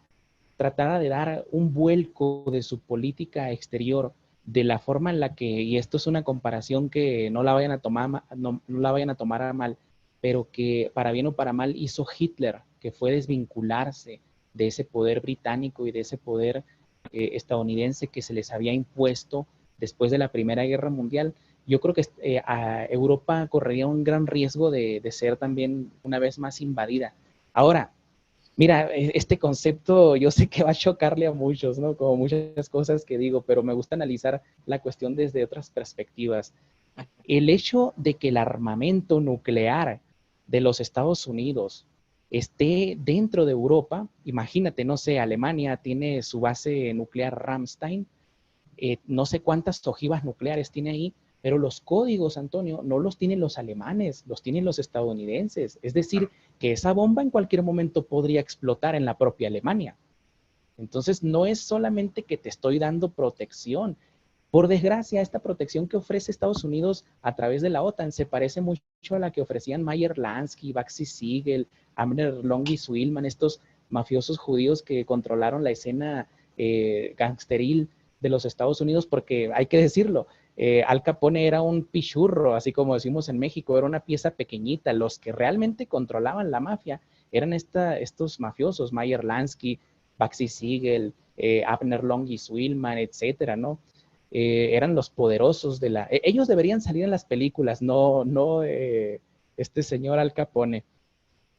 tratara de dar un vuelco de su política exterior de la forma en la que, y esto es una comparación que no la vayan a tomar, no la vayan a tomar a mal, pero que para bien o para mal hizo Hitler, que fue desvincularse de ese poder británico y de ese poder estadounidense que se les había impuesto después de la Primera Guerra Mundial. Yo creo que a Europa correría un gran riesgo de ser también una vez más invadida. Ahora, mira, este concepto yo sé que va a chocarle a muchos, ¿no? Como muchas cosas que digo, pero me gusta analizar la cuestión desde otras perspectivas. El hecho de que el armamento nuclear de los Estados Unidos esté dentro de Europa, imagínate, no sé, Alemania tiene su base nuclear Ramstein, no sé cuántas ojivas nucleares tiene ahí, pero los códigos, Antonio, no los tienen los alemanes, los tienen los estadounidenses. Es decir, que esa bomba en cualquier momento podría explotar en la propia Alemania. Entonces, no es solamente que te estoy dando protección. Por desgracia, esta protección que ofrece Estados Unidos a través de la OTAN se parece mucho a la que ofrecían Meyer Lansky, Baxi Siegel, Abner Long y Suilman, estos mafiosos judíos que controlaron la escena gangsteril de los Estados Unidos, porque hay que decirlo, Al Capone era un pichurro, así como decimos en México, era una pieza pequeñita. Los que realmente controlaban la mafia eran estos mafiosos, Meyer Lansky, Baxi Siegel, Abner Long y Suilman, etcétera, ¿no? Eran los poderosos de la... Ellos deberían salir en las películas, no este señor Al Capone.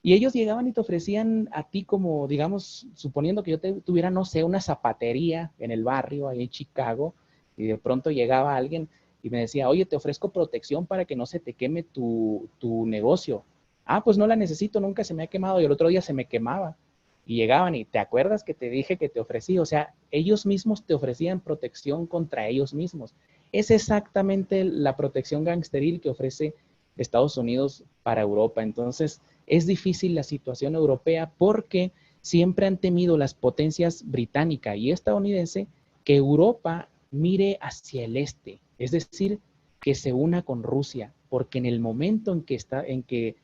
Y ellos llegaban y te ofrecían a ti como, digamos, suponiendo que yo tuviera, no sé, una zapatería en el barrio, ahí en Chicago, y de pronto llegaba alguien y me decía, oye, te ofrezco protección para que no se te queme tu negocio. Ah, pues no la necesito, nunca se me ha quemado, y el otro día se me quemaba. Y llegaban y, ¿te acuerdas que te dije que te ofrecí? O sea, ellos mismos te ofrecían protección contra ellos mismos. Es exactamente la protección gangsteril que ofrece Estados Unidos para Europa. Entonces, es difícil la situación europea porque siempre han temido las potencias británica y estadounidense que Europa mire hacia el este, es decir, que se una con Rusia, porque en el momento en que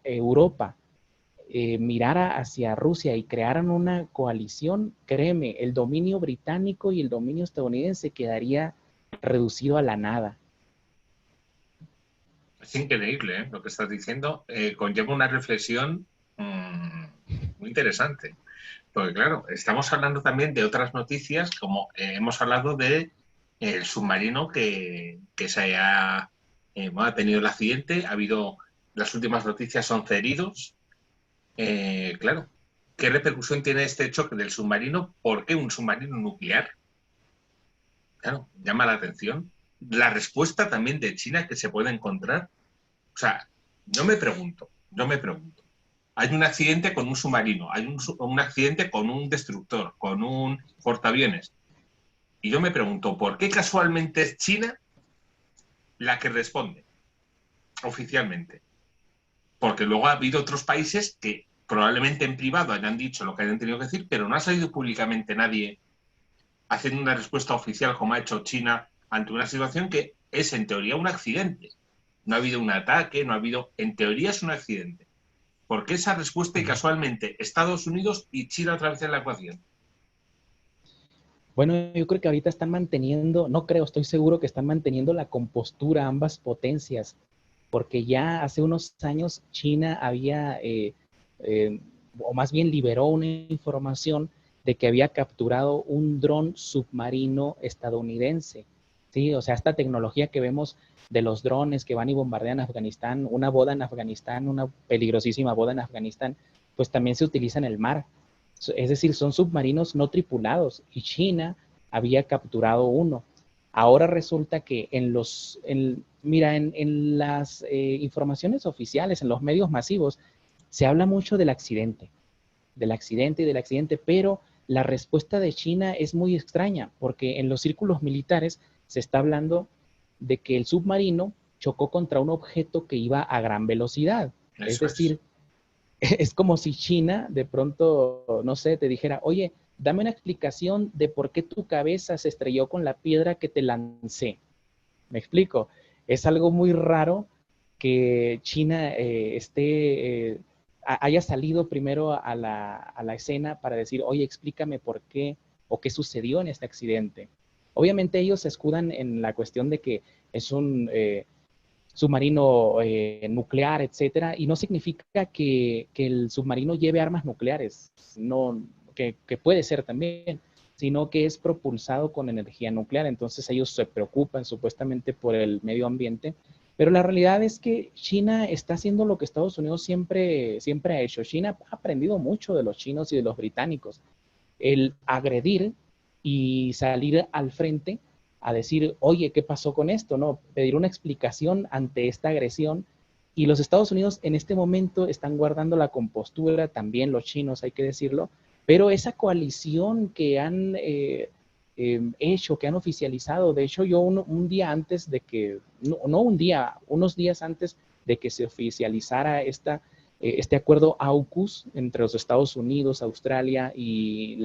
Europa mirara hacia Rusia y crearan una coalición, créeme, el dominio británico y el dominio estadounidense quedaría reducido a la nada. Es increíble, ¿eh? Lo que estás diciendo. Conlleva una reflexión muy interesante. Porque claro, estamos hablando también de otras noticias, como hemos hablado de el submarino que se haya, bueno, ha tenido el accidente, ha habido, las últimas noticias son heridos. Claro, ¿qué repercusión tiene este choque del submarino? ¿Por qué un submarino nuclear? Claro, llama la atención. La respuesta también de China que se puede encontrar. O sea, yo me pregunto. Hay un accidente con un submarino, hay un accidente con un destructor, con un portaaviones. Y yo me pregunto, ¿por qué casualmente es China la que responde oficialmente? Porque luego ha habido otros países que probablemente en privado hayan dicho lo que hayan tenido que decir, pero no ha salido públicamente nadie haciendo una respuesta oficial como ha hecho China ante una situación que es en teoría un accidente. No ha habido un ataque, no ha habido, en teoría es un accidente. ¿Por qué esa respuesta y casualmente Estados Unidos y China otra vez en la ecuación? Bueno, yo creo que ahorita están manteniendo, no creo, estoy seguro que están manteniendo la compostura ambas potencias, porque ya hace unos años China había, o más bien liberó una información de que había capturado un dron submarino estadounidense. Sí, o sea, esta tecnología que vemos de los drones que van y bombardean Afganistán, una boda en Afganistán, una peligrosísima boda en Afganistán, pues también se utiliza en el mar. Es decir, son submarinos no tripulados y China había capturado uno. Ahora resulta que en las informaciones oficiales, en los medios masivos, se habla mucho del accidente y del accidente, pero la respuesta de China es muy extraña, porque en los círculos militares se está hablando de que el submarino chocó contra un objeto que iba a gran velocidad. Es Eso es. decir, es como si China de pronto, no sé, te dijera, oye, dame una explicación de por qué tu cabeza se estrelló con la piedra que te lancé. ¿Me explico? Es algo muy raro que China haya salido primero a la escena para decir, oye, explícame por qué o qué sucedió en este accidente. Obviamente ellos se escudan en la cuestión de que es un submarino nuclear, etcétera, y no significa que el submarino lleve armas nucleares, no, que puede ser también, sino que es propulsado con energía nuclear. Entonces ellos se preocupan supuestamente por el medio ambiente, pero la realidad es que China está haciendo lo que Estados Unidos siempre ha hecho. China ha aprendido mucho de los chinos y de los británicos. El agredir y salir al frente a decir, oye, ¿qué pasó con esto? No, pedir una explicación ante esta agresión. Y los Estados Unidos en este momento están guardando la compostura, también los chinos, hay que decirlo, pero esa coalición que han hecho, que han oficializado, de hecho yo un día antes de que, no un día, unos días antes de que se oficializara este acuerdo AUKUS entre los Estados Unidos, Australia y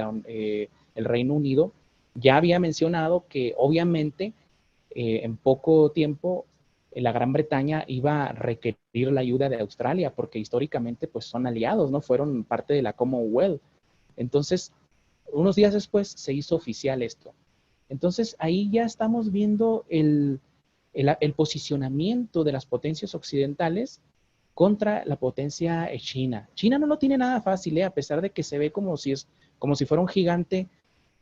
el Reino Unido, ya había mencionado que obviamente en poco tiempo la Gran Bretaña iba a requerir la ayuda de Australia porque históricamente pues son aliados, ¿no? Fueron parte de la Commonwealth. Entonces, unos días después se hizo oficial esto. Entonces, ahí ya estamos viendo el posicionamiento de las potencias occidentales contra la potencia China. China no lo tiene nada fácil, a pesar de que se ve como si fuera un gigante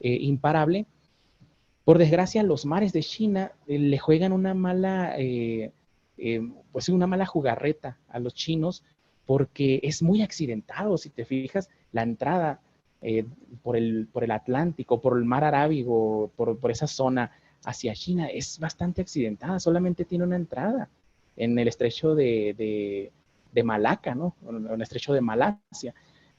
imparable. Por desgracia, los mares de China le juegan pues una mala jugarreta a los chinos porque es muy accidentado. Si te fijas, la entrada por el Atlántico, por el mar Arábigo, por esa zona hacia China es bastante accidentada. Solamente tiene una entrada en el estrecho de Malaca, ¿no? En el estrecho de Malasia.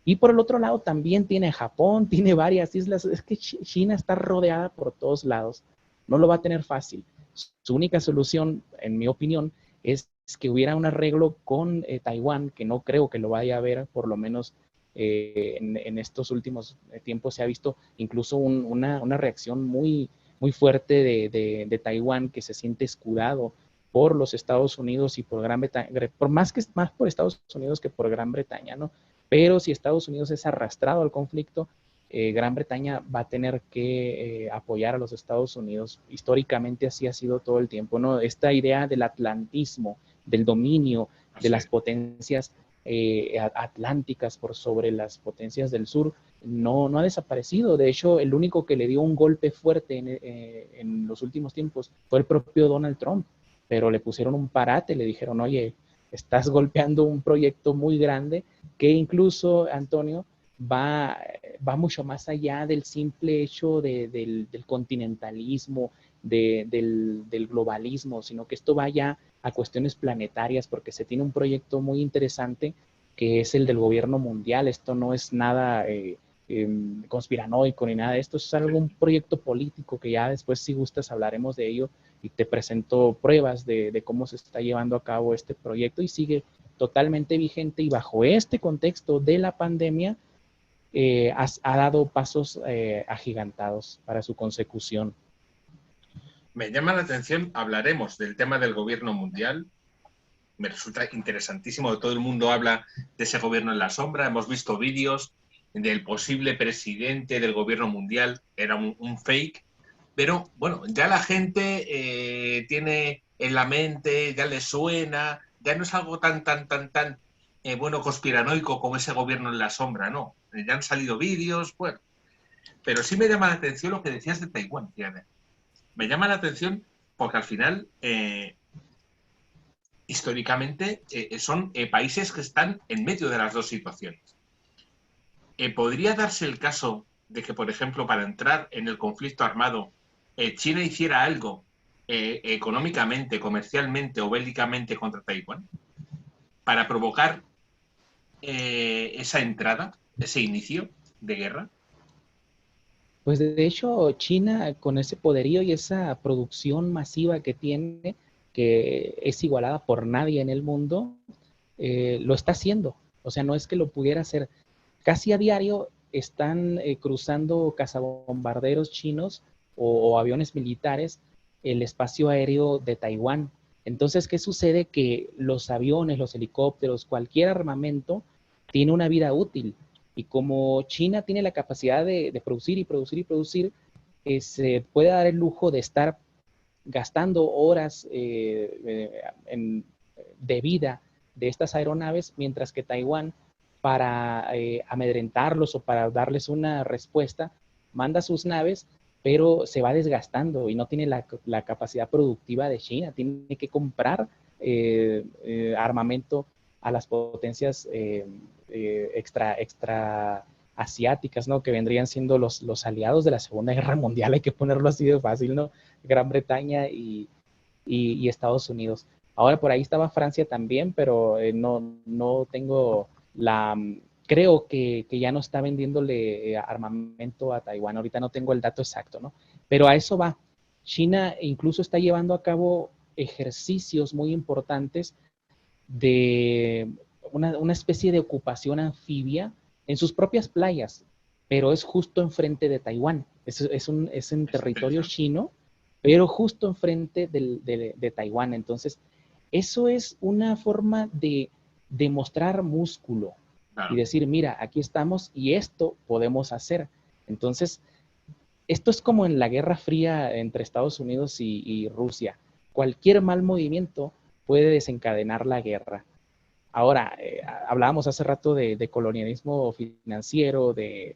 Y por el otro lado también tiene Japón, tiene varias islas. Es que China está rodeada por todos lados. No lo va a tener fácil. Su única solución, en mi opinión, es que hubiera un arreglo con Taiwán, que no creo que lo vaya a haber, por lo menos en estos últimos tiempos se ha visto incluso una reacción muy fuerte de Taiwán, que se siente escudado por los Estados Unidos y por Gran Bretaña, más por Estados Unidos que por Gran Bretaña, ¿no? Pero si Estados Unidos es arrastrado al conflicto, Gran Bretaña va a tener que apoyar a los Estados Unidos. Históricamente así ha sido todo el tiempo, ¿no? Esta idea del atlantismo, del dominio de las potencias atlánticas por sobre las potencias del sur, no ha desaparecido. De hecho, el único que le dio un golpe fuerte en los últimos tiempos fue el propio Donald Trump, pero le pusieron un parate, le dijeron, oye, estás golpeando un proyecto muy grande que incluso, Antonio, va mucho más allá del simple hecho del continentalismo, del globalismo, sino que esto va ya a cuestiones planetarias, porque se tiene un proyecto muy interesante que es el del gobierno mundial. Esto no es nada conspiranoico ni nada de esto, es algo, un proyecto político que ya después, si gustas, hablaremos de ello y te presento pruebas de cómo se está llevando a cabo este proyecto y sigue totalmente vigente, y bajo este contexto de la pandemia ha dado pasos agigantados para su consecución. Me llama la atención, hablaremos del tema del gobierno mundial. Me resulta interesantísimo, todo el mundo habla de ese gobierno en la sombra. Hemos visto vídeos del posible presidente del gobierno mundial, era un fake, pero bueno, ya la gente tiene en la mente, ya le suena, ya no es algo tan bueno, conspiranoico como ese gobierno en la sombra, no. Ya han salido vídeos, bueno. Pero sí me llama la atención lo que decías de Taiwán, fíjate. Me llama la atención porque al final, históricamente, son países que están en medio de las dos situaciones. ¿Podría darse el caso de que, por ejemplo, para entrar en el conflicto armado, China hiciera algo económicamente, comercialmente o bélicamente contra Taiwán para provocar esa entrada, ese inicio de guerra? Pues de hecho, China, con ese poderío y esa producción masiva que tiene, que es igualada por nadie en el mundo, lo está haciendo. O sea, no es que lo pudiera hacer. Casi a diario están cruzando cazabombarderos chinos o aviones militares el espacio aéreo de Taiwán. Entonces, ¿qué sucede? Que los aviones, los helicópteros, cualquier armamento tiene una vida útil. Y como China tiene la capacidad de producir y producir y producir, se puede dar el lujo de estar gastando horas de vida de estas aeronaves, mientras que Taiwán, para amedrentarlos o para darles una respuesta, manda sus naves, pero se va desgastando y no tiene la capacidad productiva de China. Tiene que comprar armamento a las potencias extra asiáticas, ¿no? Que vendrían siendo los aliados de la Segunda Guerra Mundial, hay que ponerlo así de fácil, ¿no? Gran Bretaña y Estados Unidos. Ahora por ahí estaba Francia también, pero no tengo la... Creo que ya no está vendiéndole armamento a Taiwán. Ahorita no tengo el dato exacto, ¿no? Pero a eso va. China incluso está llevando a cabo ejercicios muy importantes de una especie de ocupación anfibia en sus propias playas, pero es justo enfrente de Taiwán. Es en territorio chino, pero justo enfrente de Taiwán. Entonces, eso es una forma de mostrar músculo y Claro. decir, mira, aquí estamos y esto podemos hacer. Entonces, esto es como en la Guerra Fría entre Estados Unidos y Rusia. Cualquier mal movimiento puede desencadenar la guerra. Ahora, hablábamos hace rato de colonialismo financiero, de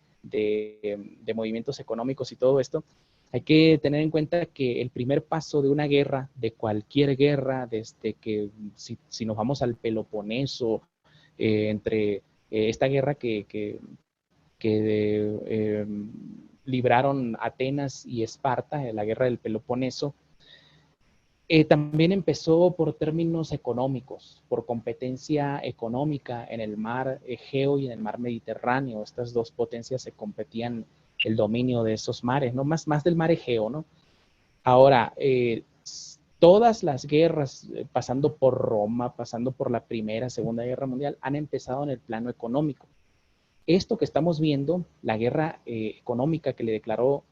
movimientos económicos y todo esto. Hay que tener en cuenta que el primer paso de una guerra, de cualquier guerra, desde que si nos vamos al Peloponeso, entre esta guerra que libraron Atenas y Esparta, la guerra del Peloponeso, también empezó por términos económicos, por competencia económica en el mar Egeo y en el mar Mediterráneo. Estas dos potencias se competían el dominio de esos mares, ¿no? Más del mar Egeo, ¿no? Ahora, todas las guerras, pasando por Roma, pasando por la Primera, Segunda Guerra Mundial, han empezado en el plano económico. Esto que estamos viendo, la guerra económica que le declaró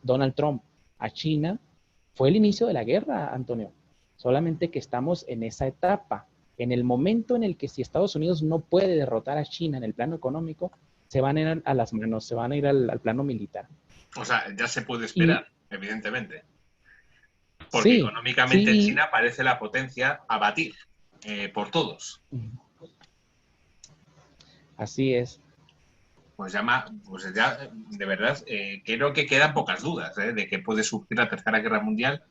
Donald Trump a China, fue el inicio de la guerra, Antonio. Solamente que estamos en esa etapa. En el momento en el que si Estados Unidos no puede derrotar a China en el plano económico, se van a ir a las manos, se van a ir al plano militar. O sea, ya se puede Y esperar, evidentemente. Porque sí, económicamente sí, China parece la potencia a batir por todos. así es. Pues ya de verdad, creo que quedan pocas dudas de que puede surgir la Tercera Guerra Mundial.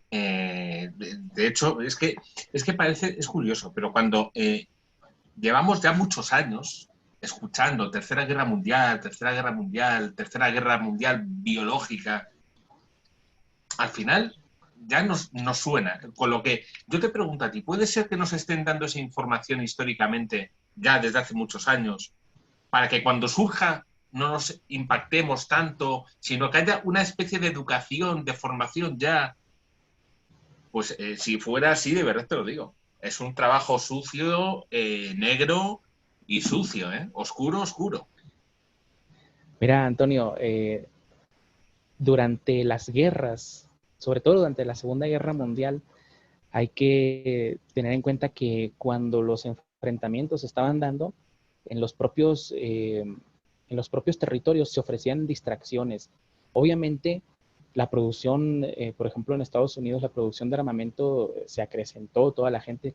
De hecho, es que parece, es curioso, pero cuando llevamos ya muchos años escuchando Tercera Guerra Mundial, Tercera Guerra Mundial, Tercera Guerra Mundial biológica, al final ya nos suena. Con lo que yo te pregunto a ti, ¿puede ser que nos estén dando esa información históricamente ya desde hace muchos años para que cuando surja no nos impactemos tanto, sino que haya una especie de educación, de formación ya? Pues si fuera así, de verdad te lo digo. Es un trabajo sucio, negro y sucio, ¿eh? Oscuro, oscuro. Mira, Antonio, durante las guerras, sobre todo durante la Segunda Guerra Mundial, hay que tener en cuenta que cuando los enfrentamientos se estaban dando, en los propios territorios se ofrecían distracciones. Obviamente, la producción, por ejemplo, en Estados Unidos, la producción de armamento se acrecentó,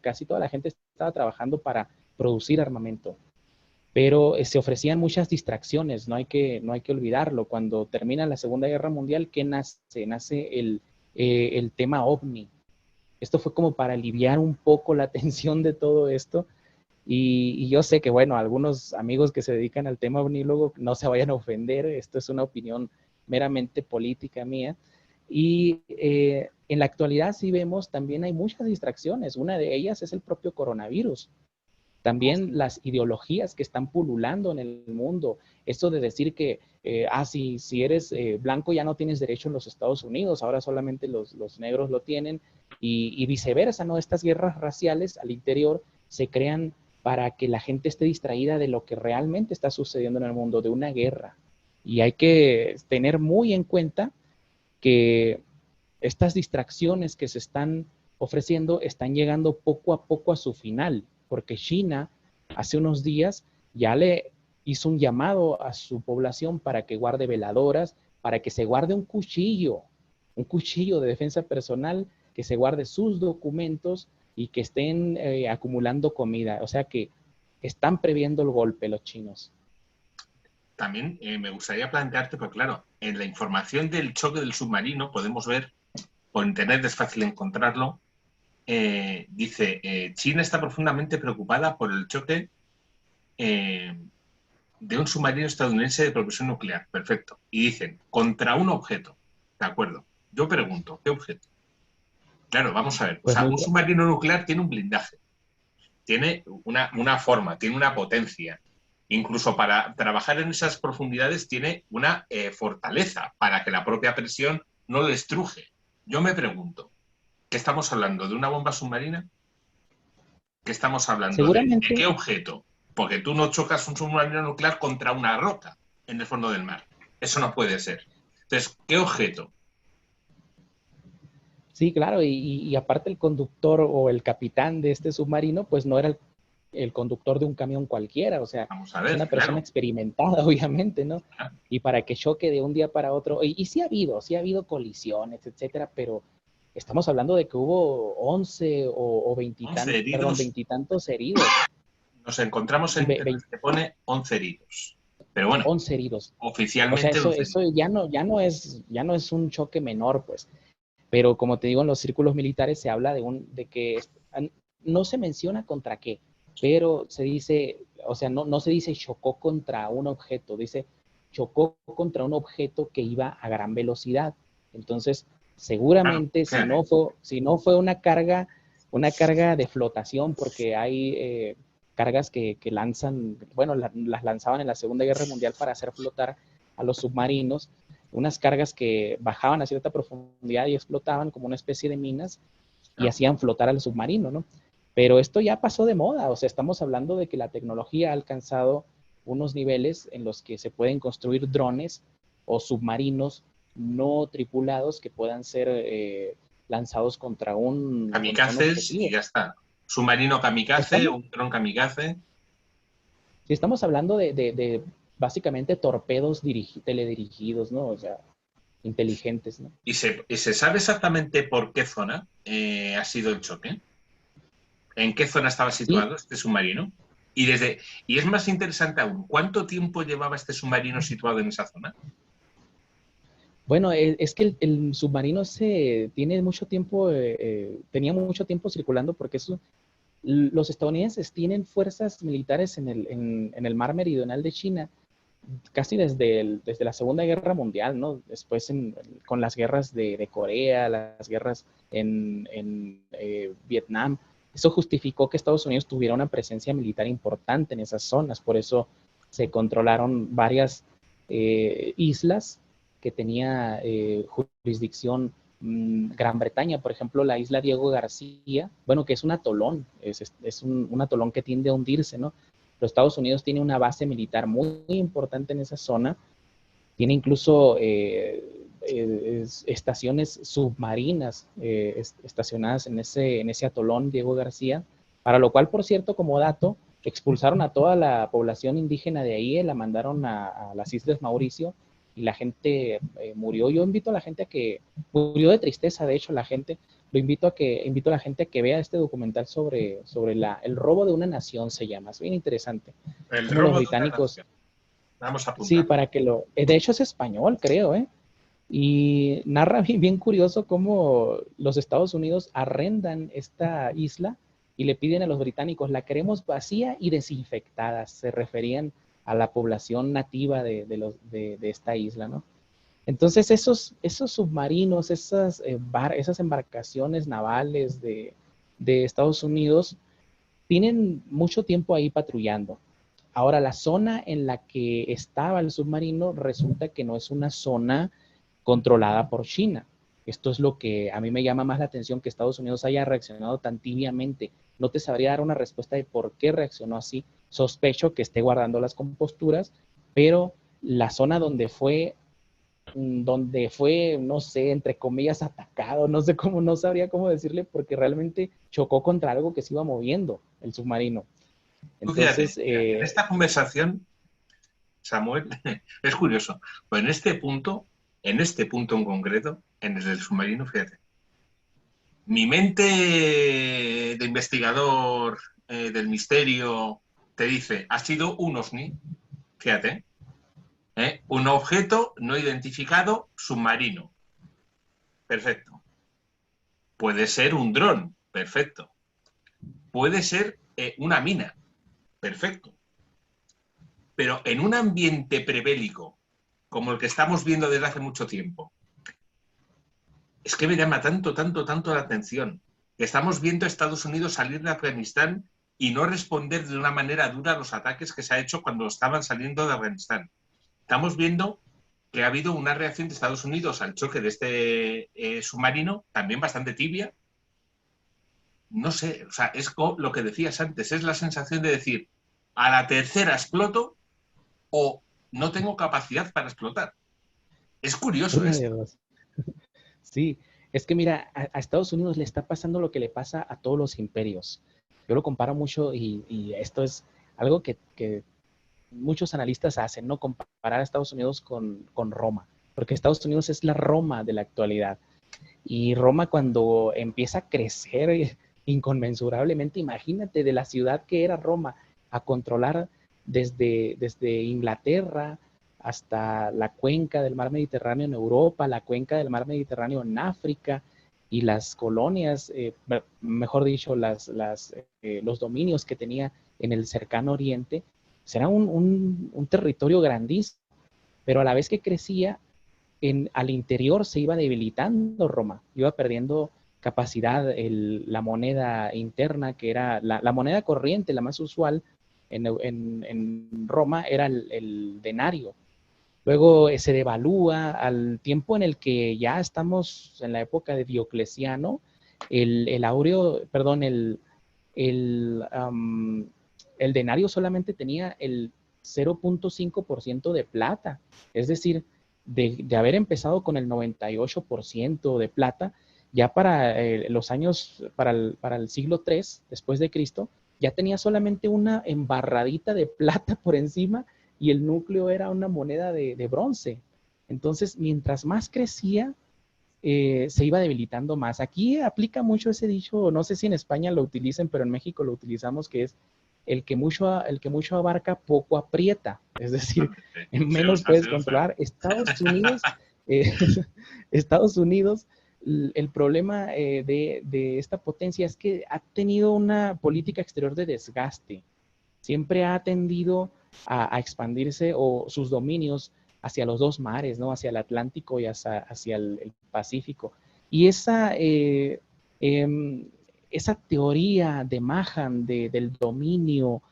casi toda la gente estaba trabajando para producir armamento, pero se ofrecían muchas distracciones, no hay que olvidarlo. Cuando termina la Segunda Guerra Mundial, ¿qué nace? Nace el tema OVNI. Esto fue como para aliviar un poco la tensión de todo esto. Y yo sé que, bueno, algunos amigos que se dedican al tema ovnílogo no se vayan a ofender, esto es una opinión meramente política mía. Y en la actualidad sí vemos, también hay muchas distracciones. Una de ellas es el propio coronavirus. También las ideologías que están pululando en el mundo. Esto de decir que, si eres blanco ya no tienes derecho en los Estados Unidos, ahora solamente los negros lo tienen, y viceversa, ¿no? Estas guerras raciales al interior se crean para que la gente esté distraída de lo que realmente está sucediendo en el mundo, de una guerra. Y hay que tener muy en cuenta que estas distracciones que se están ofreciendo están llegando poco a poco a su final, porque China hace unos días ya le hizo un llamado a su población para que guarde veladoras, para que se guarde un cuchillo de defensa personal, que se guarde sus documentos y que estén acumulando comida. O sea que están previendo el golpe los chinos. También me gustaría plantearte, porque claro, en la información del choque del submarino podemos ver, por internet es fácil encontrarlo, dice, China está profundamente preocupada por el choque eh, de un submarino estadounidense de propulsión nuclear. Perfecto. Y dicen, contra un objeto. De acuerdo. Yo pregunto, ¿qué objeto? Claro, vamos a ver. O Pues sea, muy, un submarino nuclear tiene un blindaje, tiene una forma, tiene una potencia. Incluso para trabajar en esas profundidades tiene una fortaleza para que la propia presión no lo estruje. Yo me pregunto, ¿qué estamos hablando? ¿De una bomba submarina? ¿Qué estamos hablando? ¿De qué seguramente. objeto? Porque tú no chocas un submarino nuclear contra una roca en el fondo del mar. Eso no puede ser. Entonces, ¿qué objeto? Sí, claro, y aparte el conductor o el capitán de este submarino, pues no era el conductor de un camión cualquiera, o sea, Vamos a es ver, una persona claro. experimentada, obviamente, ¿no? Y para que choque de un día para otro, y sí ha habido colisiones, etcétera, pero estamos hablando de que hubo 11 o 11 veintitantos, perdón, heridos. veintitantos heridos, Nos encontramos sí, en el que pone 11 heridos. Pero bueno, 11 heridos. O sea, oficialmente eso, 11 eso heridos. ya no es un choque menor, pues. Pero como te digo, en los círculos militares se habla de que no se menciona contra qué, pero se dice, o sea, no se dice chocó contra un objeto, dice chocó contra un objeto que iba a gran velocidad. Entonces, Claro, seguramente fíjate. si no fue una carga de flotación, porque hay cargas que lanzan, bueno, las lanzaban en la Segunda Guerra Mundial para hacer flotar a los submarinos, unas cargas que bajaban a cierta profundidad y explotaban como una especie de minas y Claro. hacían flotar al submarino, ¿no? Pero esto ya pasó de moda, o sea, estamos hablando de que la tecnología ha alcanzado unos niveles en los que se pueden construir drones o submarinos no tripulados que puedan ser lanzados contra un Kamikazes y objetivo. ya está. Submarino kamikaze, Estamos, un dron kamikaze. si estamos hablando de básicamente torpedos teledirigidos, ¿no? O sea, inteligentes, ¿no? ¿Y se sabe exactamente por qué zona ha sido el choque? ¿En qué zona estaba Sí, situado este submarino? Y es más interesante aún, ¿cuánto tiempo llevaba este submarino situado en esa zona? bueno, es que el submarino se tiene mucho tiempo, tenía mucho tiempo circulando porque eso, Los estadounidenses tienen fuerzas militares en el mar meridional de China casi desde la Segunda Guerra Mundial, ¿no? Después con las guerras de Corea, las guerras en Vietnam. Eso justificó que Estados Unidos tuviera una presencia militar importante en esas zonas. Por eso se controlaron varias islas que tenía jurisdicción Gran Bretaña. Por ejemplo, la isla Diego García, bueno, que es un atolón, es un atolón que tiende a hundirse, ¿no? Los Estados Unidos tiene una base militar muy importante en esa zona, tiene incluso estaciones submarinas estacionadas en ese atolón Diego García, para lo cual, por cierto, como dato, expulsaron a toda la población indígena de ahí, la mandaron a las Islas Mauricio y la gente murió. Yo invito a la gente a que, murió de tristeza, de hecho, la gente, invito a la gente a que vea este documental sobre el robo de una nación, se llama, es bien interesante. El Como los robo de una británicos, nación. Vamos a sí, apuntar. para que de hecho es español, creo, y narra bien curioso cómo los Estados Unidos arrendan esta isla y le piden a los británicos, la queremos vacía y desinfectada. Se referían a la población nativa de esta isla, ¿no? Entonces esos submarinos, esas embarcaciones navales de Estados Unidos tienen mucho tiempo ahí patrullando. Ahora, la zona en la que estaba el submarino resulta que no es una zona controlada por China. Esto es lo que a mí me llama más la atención, que Estados Unidos haya reaccionado tan tibiamente. No te sabría dar una respuesta de por qué reaccionó así. Sospecho que esté guardando las composturas, pero la zona donde fue, no sé, entre comillas, atacado, no sé cómo, no sabría cómo decirle, porque realmente chocó contra algo que se iba moviendo, el submarino. Tú fíjate, Entonces, en esta conversación, Samuel, es curioso, pues en este punto en concreto, en el del submarino, fíjate, mi mente de investigador del misterio te dice, ha sido un OVNI, fíjate, un objeto no identificado submarino, perfecto. Puede ser un dron, perfecto. Puede ser una mina, perfecto. Pero en un ambiente prebélico, como el que estamos viendo desde hace mucho tiempo, es que me llama tanto la atención que estamos viendo a Estados Unidos salir de Afganistán y no responder de una manera dura a los ataques que se ha hecho cuando estaban saliendo de Afganistán. Estamos viendo que ha habido una reacción de Estados Unidos al choque de este submarino, también bastante tibia. No sé, o sea, es lo que decías antes, es la sensación de decir, a la tercera exploto o no tengo capacidad para explotar. Es curioso una de esto. dos. Sí, es que mira, a Estados Unidos le está pasando lo que le pasa a todos los imperios. Yo lo comparo mucho y esto es algo que muchos analistas hacen, ¿no? Comparar a Estados Unidos con Roma, porque Estados Unidos es la Roma de la actualidad. Y Roma cuando empieza a crecer inconmensurablemente, imagínate de la ciudad que era Roma, a controlar desde Inglaterra hasta la cuenca del mar Mediterráneo en Europa, la cuenca del mar Mediterráneo en África y las colonias, mejor dicho, los dominios que tenía en el cercano oriente, será un territorio grandísimo, pero a la vez que crecía, al interior se iba debilitando Roma, iba perdiendo capacidad, la moneda interna, que era la moneda corriente, la más usual en Roma, era el denario. Luego se devalúa al tiempo en el que ya estamos en la época de Diocleciano, el áureo, perdón, el denario solamente tenía el 0.5% de plata, es decir, de haber empezado con el 98% de plata, ya para los años, para el siglo III después de Cristo, ya tenía solamente una embarradita de plata por encima y el núcleo era una moneda de bronce. Entonces, mientras más crecía, se iba debilitando más. Aquí aplica mucho ese dicho, no sé si en España lo utilicen, pero en México lo utilizamos, que es el que mucho abarca, poco aprieta. Es decir, en Se menos usa, puedes se usa. controlar. Estados Unidos, eh, Estados Unidos el problema de esta potencia es que ha tenido una política exterior de desgaste. Siempre ha tendido a expandirse o sus dominios hacia los dos mares, ¿no? Hacia el Atlántico y hacia el Pacífico. Y esa teoría de Mahan del dominio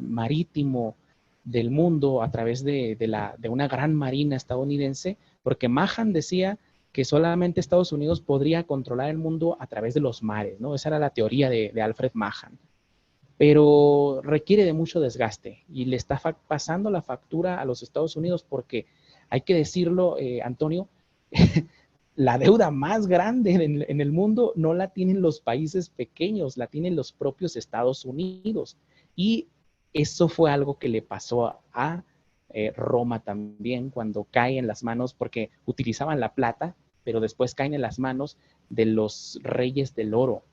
marítimo del mundo a través de una gran marina estadounidense, porque Mahan decía que solamente Estados Unidos podría controlar el mundo a través de los mares, ¿no? Esa era la teoría de Alfred Mahan. Pero requiere de mucho desgaste y le está pasando la factura a los Estados Unidos porque, hay que decirlo, Antonio, la deuda más grande en el mundo no la tienen los países pequeños, la tienen los propios Estados Unidos. Y eso fue algo que le pasó a Roma también cuando cae en las manos, porque utilizaban la plata, pero después caen en las manos de los reyes del oro,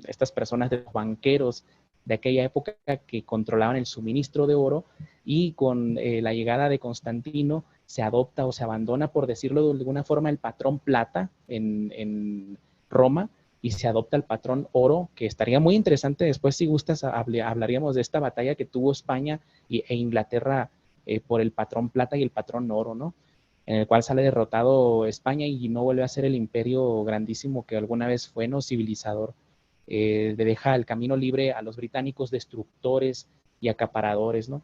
estas personas, de los banqueros de aquella época que controlaban el suministro de oro, y con la llegada de Constantino se adopta o se abandona, por decirlo de alguna forma, el patrón plata en Roma y se adopta el patrón oro, que estaría muy interesante después, si gustas, hablaríamos de esta batalla que tuvo España e Inglaterra por el patrón plata y el patrón oro, ¿no? En el cual sale derrotado España y no vuelve a ser el imperio grandísimo que alguna vez fue, no civilizador. Le deja el camino libre a los británicos, destructores y acaparadores, ¿no?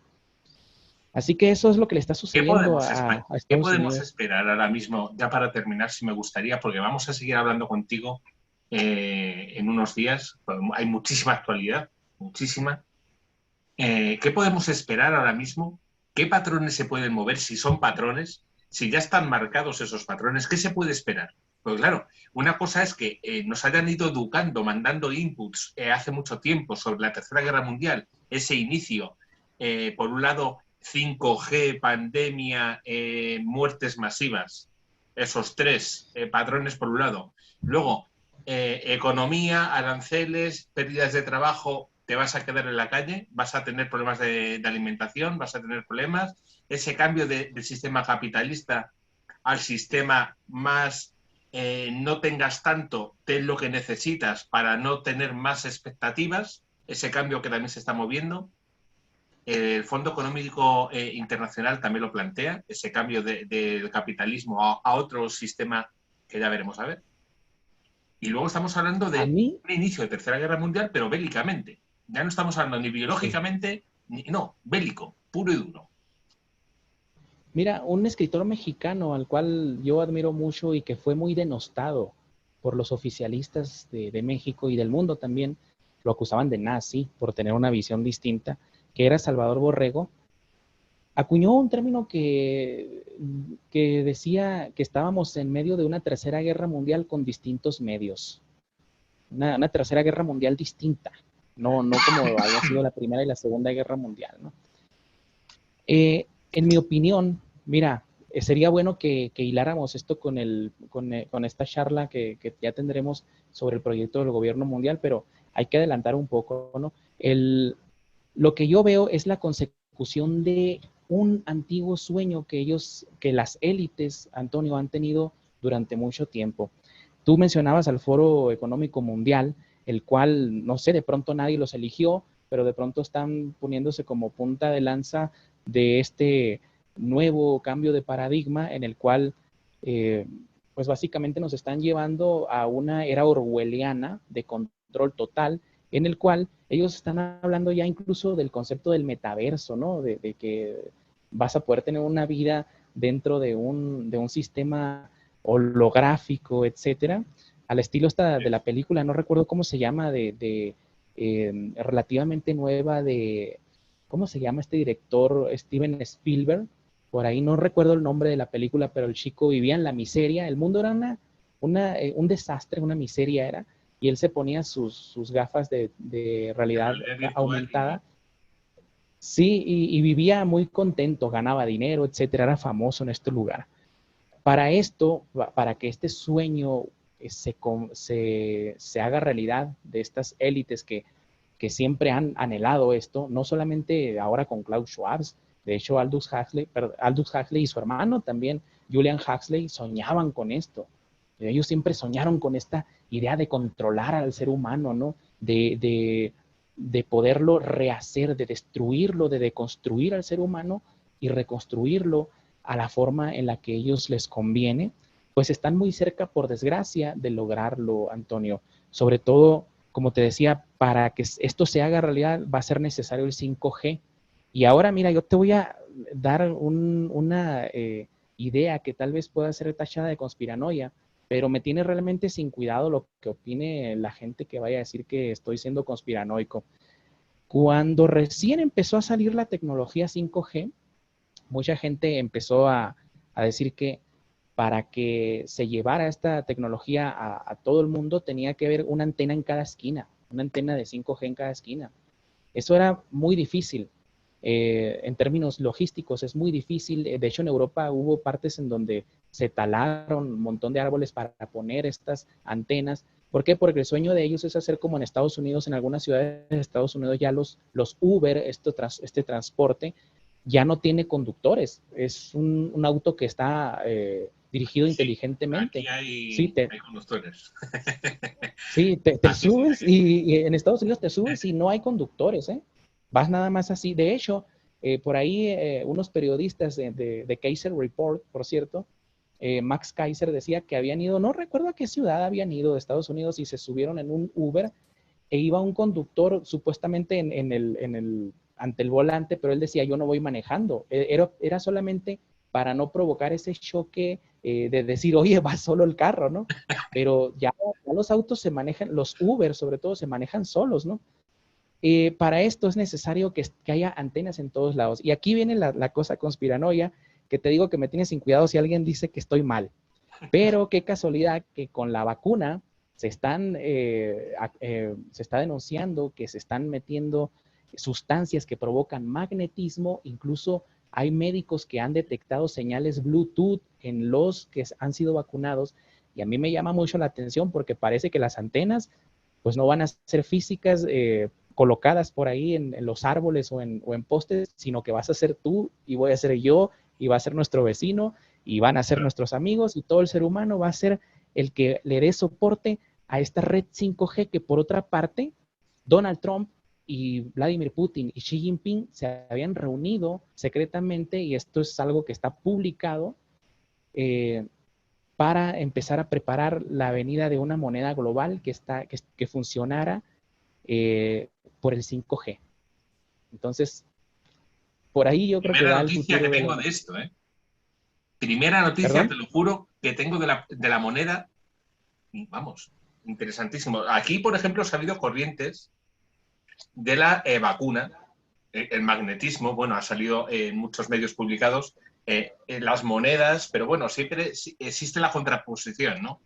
Así que eso es lo que le está sucediendo a ¿Qué Estados podemos Unidos. esperar ahora mismo? Ya para terminar, si me gustaría, porque vamos a seguir hablando contigo en unos días. Hay muchísima actualidad, muchísima. ¿Qué podemos esperar ahora mismo? ¿Qué patrones se pueden mover? Si son patrones, si ya están marcados esos patrones, ¿qué se puede esperar? Pues claro, una cosa es que nos hayan ido educando, mandando inputs hace mucho tiempo sobre la Tercera Guerra Mundial, ese inicio, por un lado 5G, pandemia, muertes masivas, esos tres patrones por un lado. Luego, economía, aranceles, pérdidas de trabajo, te vas a quedar en la calle, vas a tener problemas de alimentación, vas a tener problemas. Ese cambio del sistema capitalista al sistema más no tengas tanto, ten lo que necesitas para no tener más expectativas, ese cambio que también se está moviendo. El Fondo Económico Internacional también lo plantea, ese cambio del capitalismo a otro sistema que ya veremos a ver. Y luego estamos hablando A de mí, un inicio de Tercera Guerra Mundial, pero bélicamente. Ya no estamos hablando ni sí. biológicamente, no, bélico, puro y duro. Mira, un escritor mexicano al cual yo admiro mucho y que fue muy denostado por los oficialistas de México y del mundo también, lo acusaban de nazi por tener una visión distinta, que era Salvador Borrego, acuñó un término que decía que estábamos en medio de una tercera guerra mundial con distintos medios. Una tercera guerra mundial distinta, no como había sido la primera y la segunda guerra mundial, ¿no? En mi opinión, mira, sería bueno que hiláramos esto con esta charla que ya tendremos sobre el proyecto del gobierno mundial, pero hay que adelantar un poco, ¿no? Lo que yo veo es la consecución de un antiguo sueño que las élites, Antonio, han tenido durante mucho tiempo. Tú mencionabas al Foro Económico Mundial, el cual, no sé, de pronto nadie los eligió, pero de pronto están poniéndose como punta de lanza de este nuevo cambio de paradigma en el cual, pues básicamente nos están llevando a una era orwelliana de control total, en el cual ellos están hablando ya incluso del concepto del metaverso, ¿no? De que vas a poder tener una vida dentro de un sistema holográfico, etcétera, al estilo esta de la película, no recuerdo cómo se llama, relativamente nueva de, ¿cómo se llama este director? Steven Spielberg, por ahí no recuerdo el nombre de la película, pero el chico vivía en la miseria, el mundo era un desastre, una miseria era, y él se ponía sus gafas de realidad Virtual aumentada. Sí, y vivía muy contento, ganaba dinero, etcétera, era famoso en este lugar. Para esto, para que este sueño se haga realidad de estas élites que siempre han anhelado esto, no solamente ahora con Klaus Schwab, de hecho Aldous Huxley y su hermano también, Julian Huxley, soñaban con esto. Ellos siempre soñaron con esta idea de controlar al ser humano, ¿no? De poderlo rehacer, de destruirlo, de deconstruir al ser humano y reconstruirlo a la forma en la que ellos les conviene, pues están muy cerca, por desgracia, de lograrlo, Antonio. Sobre todo, como te decía, para que esto se haga realidad va a ser necesario el 5G. Y ahora, mira, yo te voy a dar una idea que tal vez pueda ser tachada de conspiranoia, pero me tiene realmente sin cuidado lo que opine la gente que vaya a decir que estoy siendo conspiranoico. Cuando recién empezó a salir la tecnología 5G, mucha gente empezó a decir que para que se llevara esta tecnología a todo el mundo tenía que haber una antena en cada esquina, una antena de 5G en cada esquina. Eso era muy difícil. En términos logísticos es muy difícil. De hecho, en Europa hubo partes en donde se talaron un montón de árboles para poner estas antenas. ¿Por qué? Porque el sueño de ellos es hacer como en Estados Unidos, en algunas ciudades de Estados Unidos ya los Uber, este transporte, ya no tiene conductores. Es un auto que está dirigido Sí, inteligentemente. aquí Sí, hay conductores. sí, te Aquí sí. subes y en Estados Unidos te subes y no hay conductores, ¿eh? Vas nada más así. De hecho, por ahí unos periodistas de Kaiser Report, por cierto, Max Kaiser decía que habían ido, no recuerdo a qué ciudad habían ido de Estados Unidos y se subieron en un Uber e iba un conductor supuestamente ante el volante, pero él decía, yo no voy manejando. Era solamente para no provocar ese choque de decir, oye, va solo el carro, ¿no? Pero ya los autos se manejan, los Uber sobre todo se manejan solos, ¿no? Para esto es necesario que haya antenas en todos lados. Y aquí viene la cosa conspiranoia, que te digo que me tiene sin cuidado si alguien dice que estoy mal. Pero qué casualidad que con la vacuna se está denunciando que se están metiendo sustancias que provocan magnetismo, incluso hay médicos que han detectado señales Bluetooth en los que han sido vacunados y a mí me llama mucho la atención porque parece que las antenas pues no van a ser físicas colocadas por ahí en los árboles o en postes, sino que vas a ser tú y voy a ser yo y va a ser nuestro vecino y van a ser nuestros amigos y todo el ser humano va a ser el que le dé soporte a esta red 5G que por otra parte Donald Trump y Vladimir Putin y Xi Jinping se habían reunido secretamente y esto es algo que está publicado para empezar a preparar la venida de una moneda global que funcionara por el 5G. Entonces, por ahí yo creo que Primera va el noticia que futuro de la tengo de humanidad. esto, ¿eh? Primera noticia, ¿Perdón? te lo juro, que tengo de la moneda. Vamos, interesantísimo. Aquí, por ejemplo, ha habido corrientes de la vacuna, el magnetismo, bueno, ha salido en muchos medios publicados, en las monedas, pero bueno, siempre existe la contraposición, ¿no?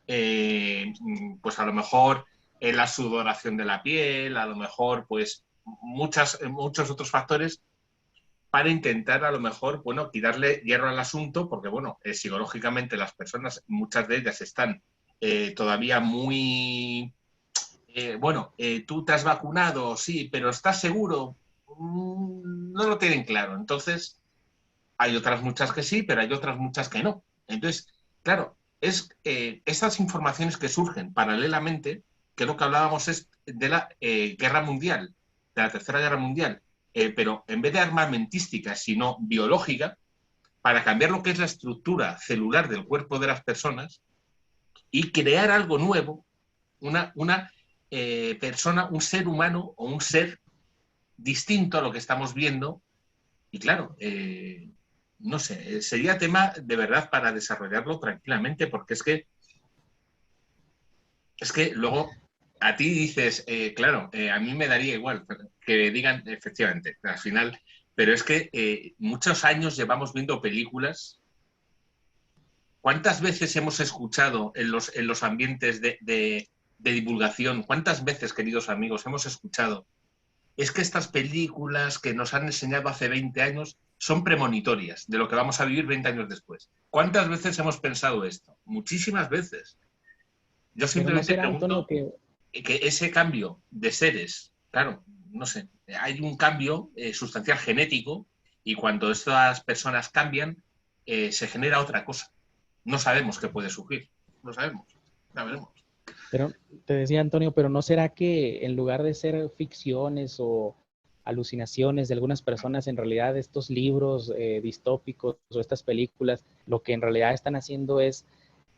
Pues a lo mejor la sudoración de la piel, a lo mejor pues muchos otros factores para intentar a lo mejor, bueno, tirarle hierro al asunto, porque bueno, psicológicamente las personas, muchas de ellas están todavía muy bueno, tú te has vacunado, sí, pero ¿estás seguro? No lo tienen claro. Entonces, hay otras muchas que sí, pero hay otras muchas que no. Entonces, claro, estas informaciones que surgen paralelamente, que lo que hablábamos es de la guerra mundial, de la Tercera Guerra Mundial, pero en vez de armamentística, sino biológica, para cambiar lo que es la estructura celular del cuerpo de las personas y crear algo nuevo, una persona, un ser humano o un ser distinto a lo que estamos viendo. Y claro, no sé, sería tema de verdad para desarrollarlo tranquilamente, porque es que luego a ti dices, claro, a mí me daría igual que digan efectivamente, al final, pero es que muchos años llevamos viendo películas. ¿Cuántas veces hemos escuchado en los ambientes de divulgación? ¿Cuántas veces, queridos amigos, hemos escuchado? Es que estas películas que nos han enseñado hace 20 años son premonitorias de lo que vamos a vivir 20 años después. ¿Cuántas veces hemos pensado esto? Muchísimas veces. Yo Pero no simplemente será, Antonio, pregunto que que ese cambio de seres, claro, no sé, hay un cambio sustancial genético y cuando estas personas cambian, se genera otra cosa. No sabemos qué puede surgir. lo sabemos, ya veremos. Pero te decía, Antonio, pero ¿no será que en lugar de ser ficciones o alucinaciones de algunas personas, en realidad estos libros distópicos o estas películas, lo que en realidad están haciendo es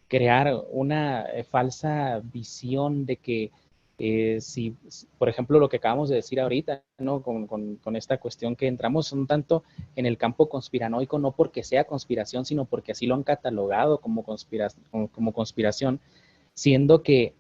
crear una falsa visión de que si, por ejemplo, lo que acabamos de decir ahorita, ¿no? Con esta cuestión que entramos un tanto en el campo conspiranoico, no porque sea conspiración, sino porque así lo han catalogado como conspiración, siendo que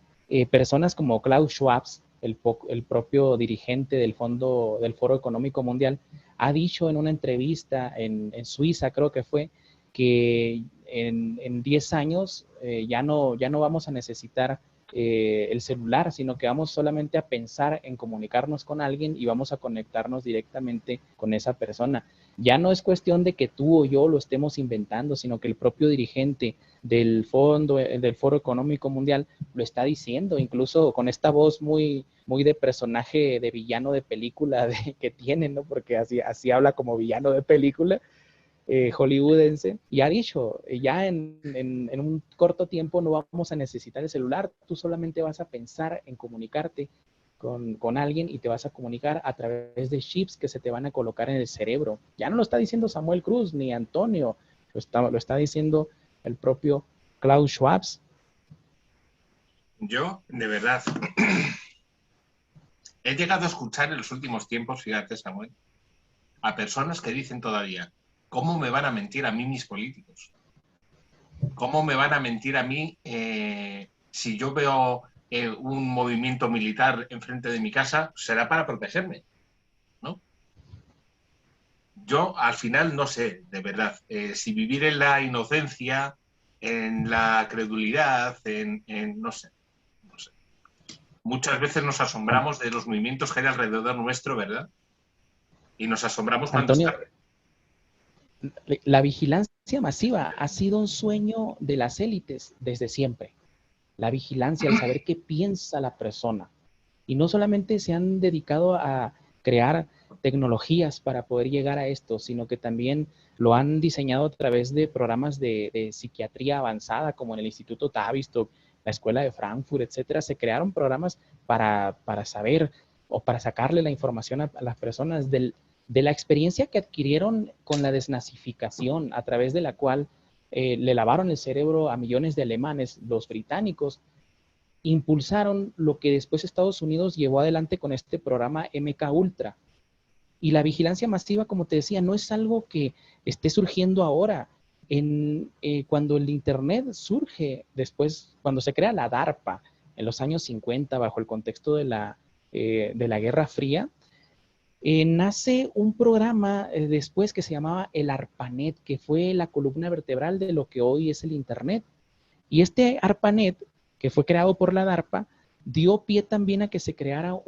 personas como Klaus Schwab, el propio dirigente del Foro Económico Mundial, ha dicho en una entrevista en Suiza, creo que fue, que en 10 años ya no vamos a necesitar el celular, sino que vamos solamente a pensar en comunicarnos con alguien y vamos a conectarnos directamente con esa persona. Ya no es cuestión de que tú o yo lo estemos inventando, sino que el propio dirigente del Foro Económico Mundial lo está diciendo, incluso con esta voz muy de personaje de villano de película que tiene, ¿no? Porque así habla como villano de película hollywoodense, y ha dicho, ya en un corto tiempo no vamos a necesitar el celular, tú solamente vas a pensar en comunicarte con alguien y te vas a comunicar a través de chips que se te van a colocar en el cerebro. Ya no lo está diciendo Samuel Cruz ni Antonio, lo está diciendo el propio Klaus Schwab. Yo, de verdad, he llegado a escuchar en los últimos tiempos, fíjate, Samuel, a personas que dicen todavía, ¿cómo me van a mentir a mí mis políticos? ¿Cómo me van a mentir a mí si yo veo un movimiento militar enfrente de mi casa? Será para protegerme, ¿no? Yo al final no sé, de verdad, si vivir en la inocencia, en la credulidad, no sé, no sé. Muchas veces nos asombramos de los movimientos que hay alrededor nuestro, ¿verdad? Y nos asombramos cuando es Antonio, tarde. la vigilancia masiva ha sido un sueño de las élites desde siempre. La vigilancia, el saber qué piensa la persona. Y no solamente se han dedicado a crear tecnologías para poder llegar a esto, sino que también lo han diseñado a través de programas de psiquiatría avanzada, como en el Instituto Tavistock, la Escuela de Frankfurt, etcétera. Se crearon programas para saber o para sacarle la información a las personas de la experiencia que adquirieron con la desnazificación, a través de la cual le lavaron el cerebro a millones de alemanes, los británicos, impulsaron lo que después Estados Unidos llevó adelante con este programa MK Ultra. Y la vigilancia masiva, como te decía, no es algo que esté surgiendo ahora. Cuando el Internet surge después, cuando se crea la DARPA en los años 50, bajo el contexto de la Guerra Fría, nace un programa después que se llamaba el ARPANET, que fue la columna vertebral de lo que hoy es el Internet. Y este ARPANET, que fue creado por la DARPA, dio pie también a que se crearan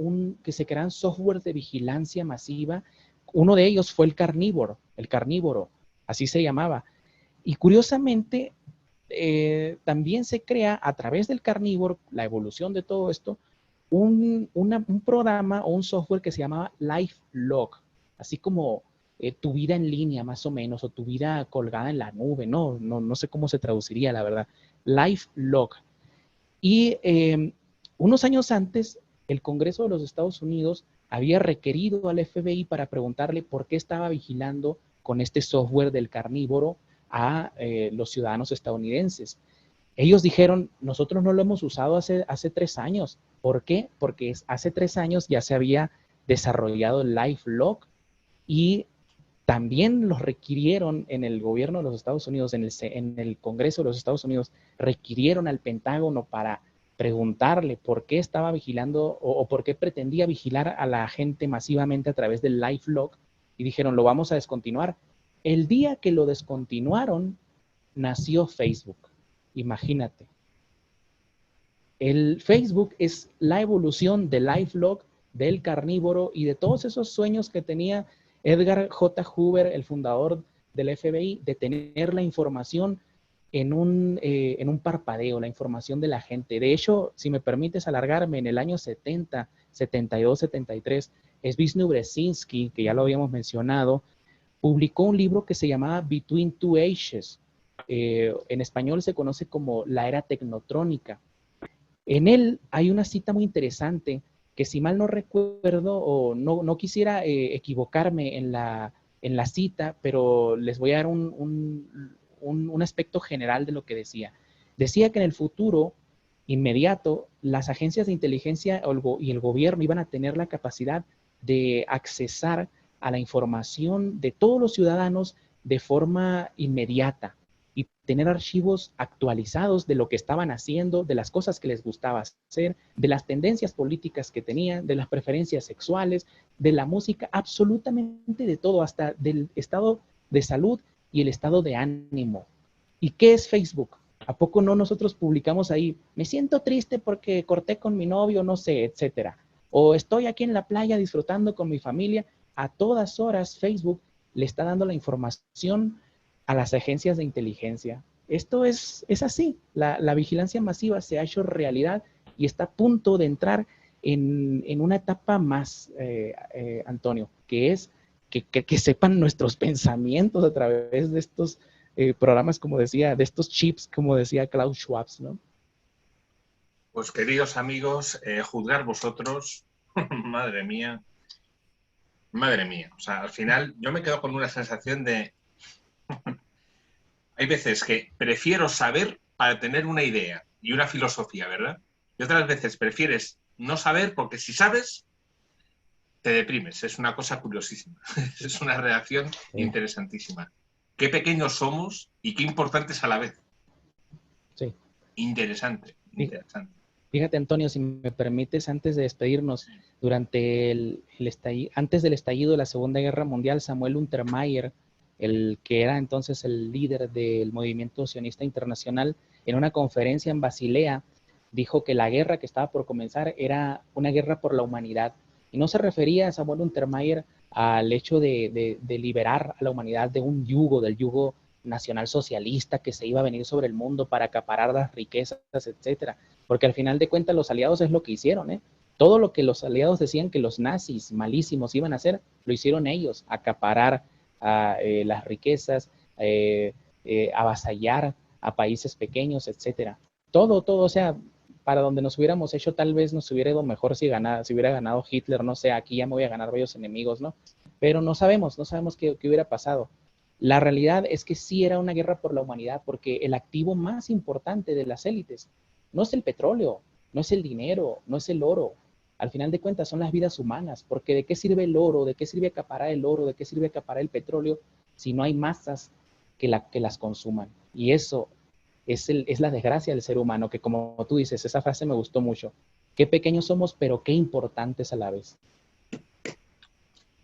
software de vigilancia masiva. Uno de ellos fue el carnívoro, así se llamaba. Y curiosamente, también se crea a través del carnívoro, la evolución de todo esto, un programa o un software que se llamaba LifeLog, así como tu vida en línea más o menos, o tu vida colgada en la nube, no sé cómo se traduciría, la verdad. LifeLog. Y unos años antes, el Congreso de los Estados Unidos había requerido al FBI para preguntarle por qué estaba vigilando con este software del carnívoro a los ciudadanos estadounidenses. Ellos dijeron, nosotros no lo hemos usado hace 3 años. ¿Por qué? Porque hace 3 años ya se había desarrollado el LifeLog y también los requirieron en el gobierno de los Estados Unidos, en el Congreso de los Estados Unidos, requirieron al Pentágono para preguntarle por qué estaba vigilando o por qué pretendía vigilar a la gente masivamente a través del LifeLog, y dijeron, lo vamos a descontinuar. El día que lo descontinuaron, nació Facebook. Imagínate. El Facebook es la evolución del LifeLog, del carnívoro y de todos esos sueños que tenía Edgar J. Hoover, el fundador del FBI, de tener la información en un parpadeo, la información de la gente. De hecho, si me permites alargarme, en el año 70, 72, 73, Zbigniew Brzezinski, que ya lo habíamos mencionado, publicó un libro que se llamaba Between Two Ages, en español se conoce como la era tecnotrónica. En él hay una cita muy interesante que, si mal no recuerdo o no quisiera equivocarme en la cita, pero les voy a dar un aspecto general de lo que decía. Decía que en el futuro inmediato las agencias de inteligencia y el gobierno iban a tener la capacidad de accesar a la información de todos los ciudadanos de forma inmediata y tener archivos actualizados de lo que estaban haciendo, de las cosas que les gustaba hacer, de las tendencias políticas que tenían, de las preferencias sexuales, de la música, absolutamente de todo, hasta del estado de salud y el estado de ánimo. ¿Y qué es Facebook? ¿A poco no nosotros publicamos ahí, me siento triste porque corté con mi novio, no sé, etcétera? O estoy aquí en la playa disfrutando con mi familia. A todas horas Facebook le está dando la información a las agencias de inteligencia. Esto es así. La vigilancia masiva se ha hecho realidad y está a punto de entrar en una etapa más, Antonio, que es que sepan nuestros pensamientos a través de estos programas, como decía, de estos chips, como decía Klaus Schwab, ¿no? Pues queridos amigos, juzgar vosotros, madre mía. O sea, al final yo me quedo con una sensación de, hay veces que prefiero saber para tener una idea y una filosofía, ¿verdad? Y otras veces prefieres no saber porque si sabes, te deprimes. Es una cosa curiosísima. Es una reacción interesantísima. Qué pequeños somos y qué importantes a la vez. Sí. Interesante. Fíjate, Antonio, si me permites, antes de despedirnos, durante antes del estallido de la Segunda Guerra Mundial, Samuel Untermaier, el que era entonces el líder del movimiento sionista internacional, en una conferencia en Basilea, dijo que la guerra que estaba por comenzar era una guerra por la humanidad. Y no se refería a Samuel Untermaier al hecho de liberar a la humanidad de un yugo, del yugo nacionalsocialista que se iba a venir sobre el mundo para acaparar las riquezas, etcétera. Porque al final de cuentas los aliados es lo que hicieron, ¿eh? Todo lo que los aliados decían que los nazis malísimos iban a hacer, lo hicieron ellos, acaparar las riquezas, avasallar a países pequeños, etcétera. Todo, o sea, para donde nos hubiéramos hecho, tal vez nos hubiera ido mejor si hubiera ganado Hitler, no sé, aquí ya me voy a ganar varios enemigos, ¿no? Pero no sabemos qué hubiera pasado. La realidad es que sí era una guerra por la humanidad, porque el activo más importante de las élites no es el petróleo, no es el dinero, no es el oro. Al final de cuentas son las vidas humanas, porque ¿de qué sirve el oro? ¿De qué sirve acaparar el oro? ¿De qué sirve acaparar el petróleo si no hay masas que las consuman? Y eso es la desgracia del ser humano, que como tú dices, esa frase me gustó mucho. Qué pequeños somos, pero qué importantes a la vez.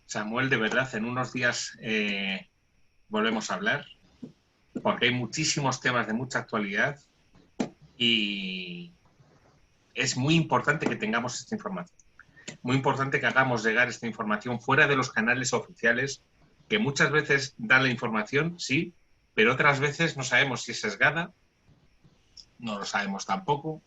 Samuel, de verdad, en unos días volvemos a hablar, porque hay muchísimos temas de mucha actualidad y es muy importante que tengamos esta información. Muy importante que hagamos llegar esta información fuera de los canales oficiales, que muchas veces dan la información, sí, pero otras veces no sabemos si es sesgada, no lo sabemos tampoco.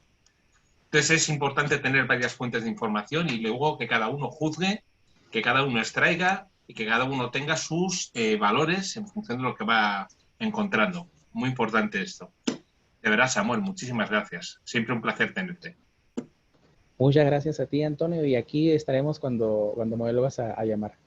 Entonces es importante tener varias fuentes de información y luego que cada uno juzgue, que cada uno extraiga y que cada uno tenga sus valores en función de lo que va encontrando. Muy importante esto. De verdad, Samuel, muchísimas gracias. Siempre un placer tenerte. Muchas gracias a ti, Antonio, y aquí estaremos cuando me vuelvas a llamar.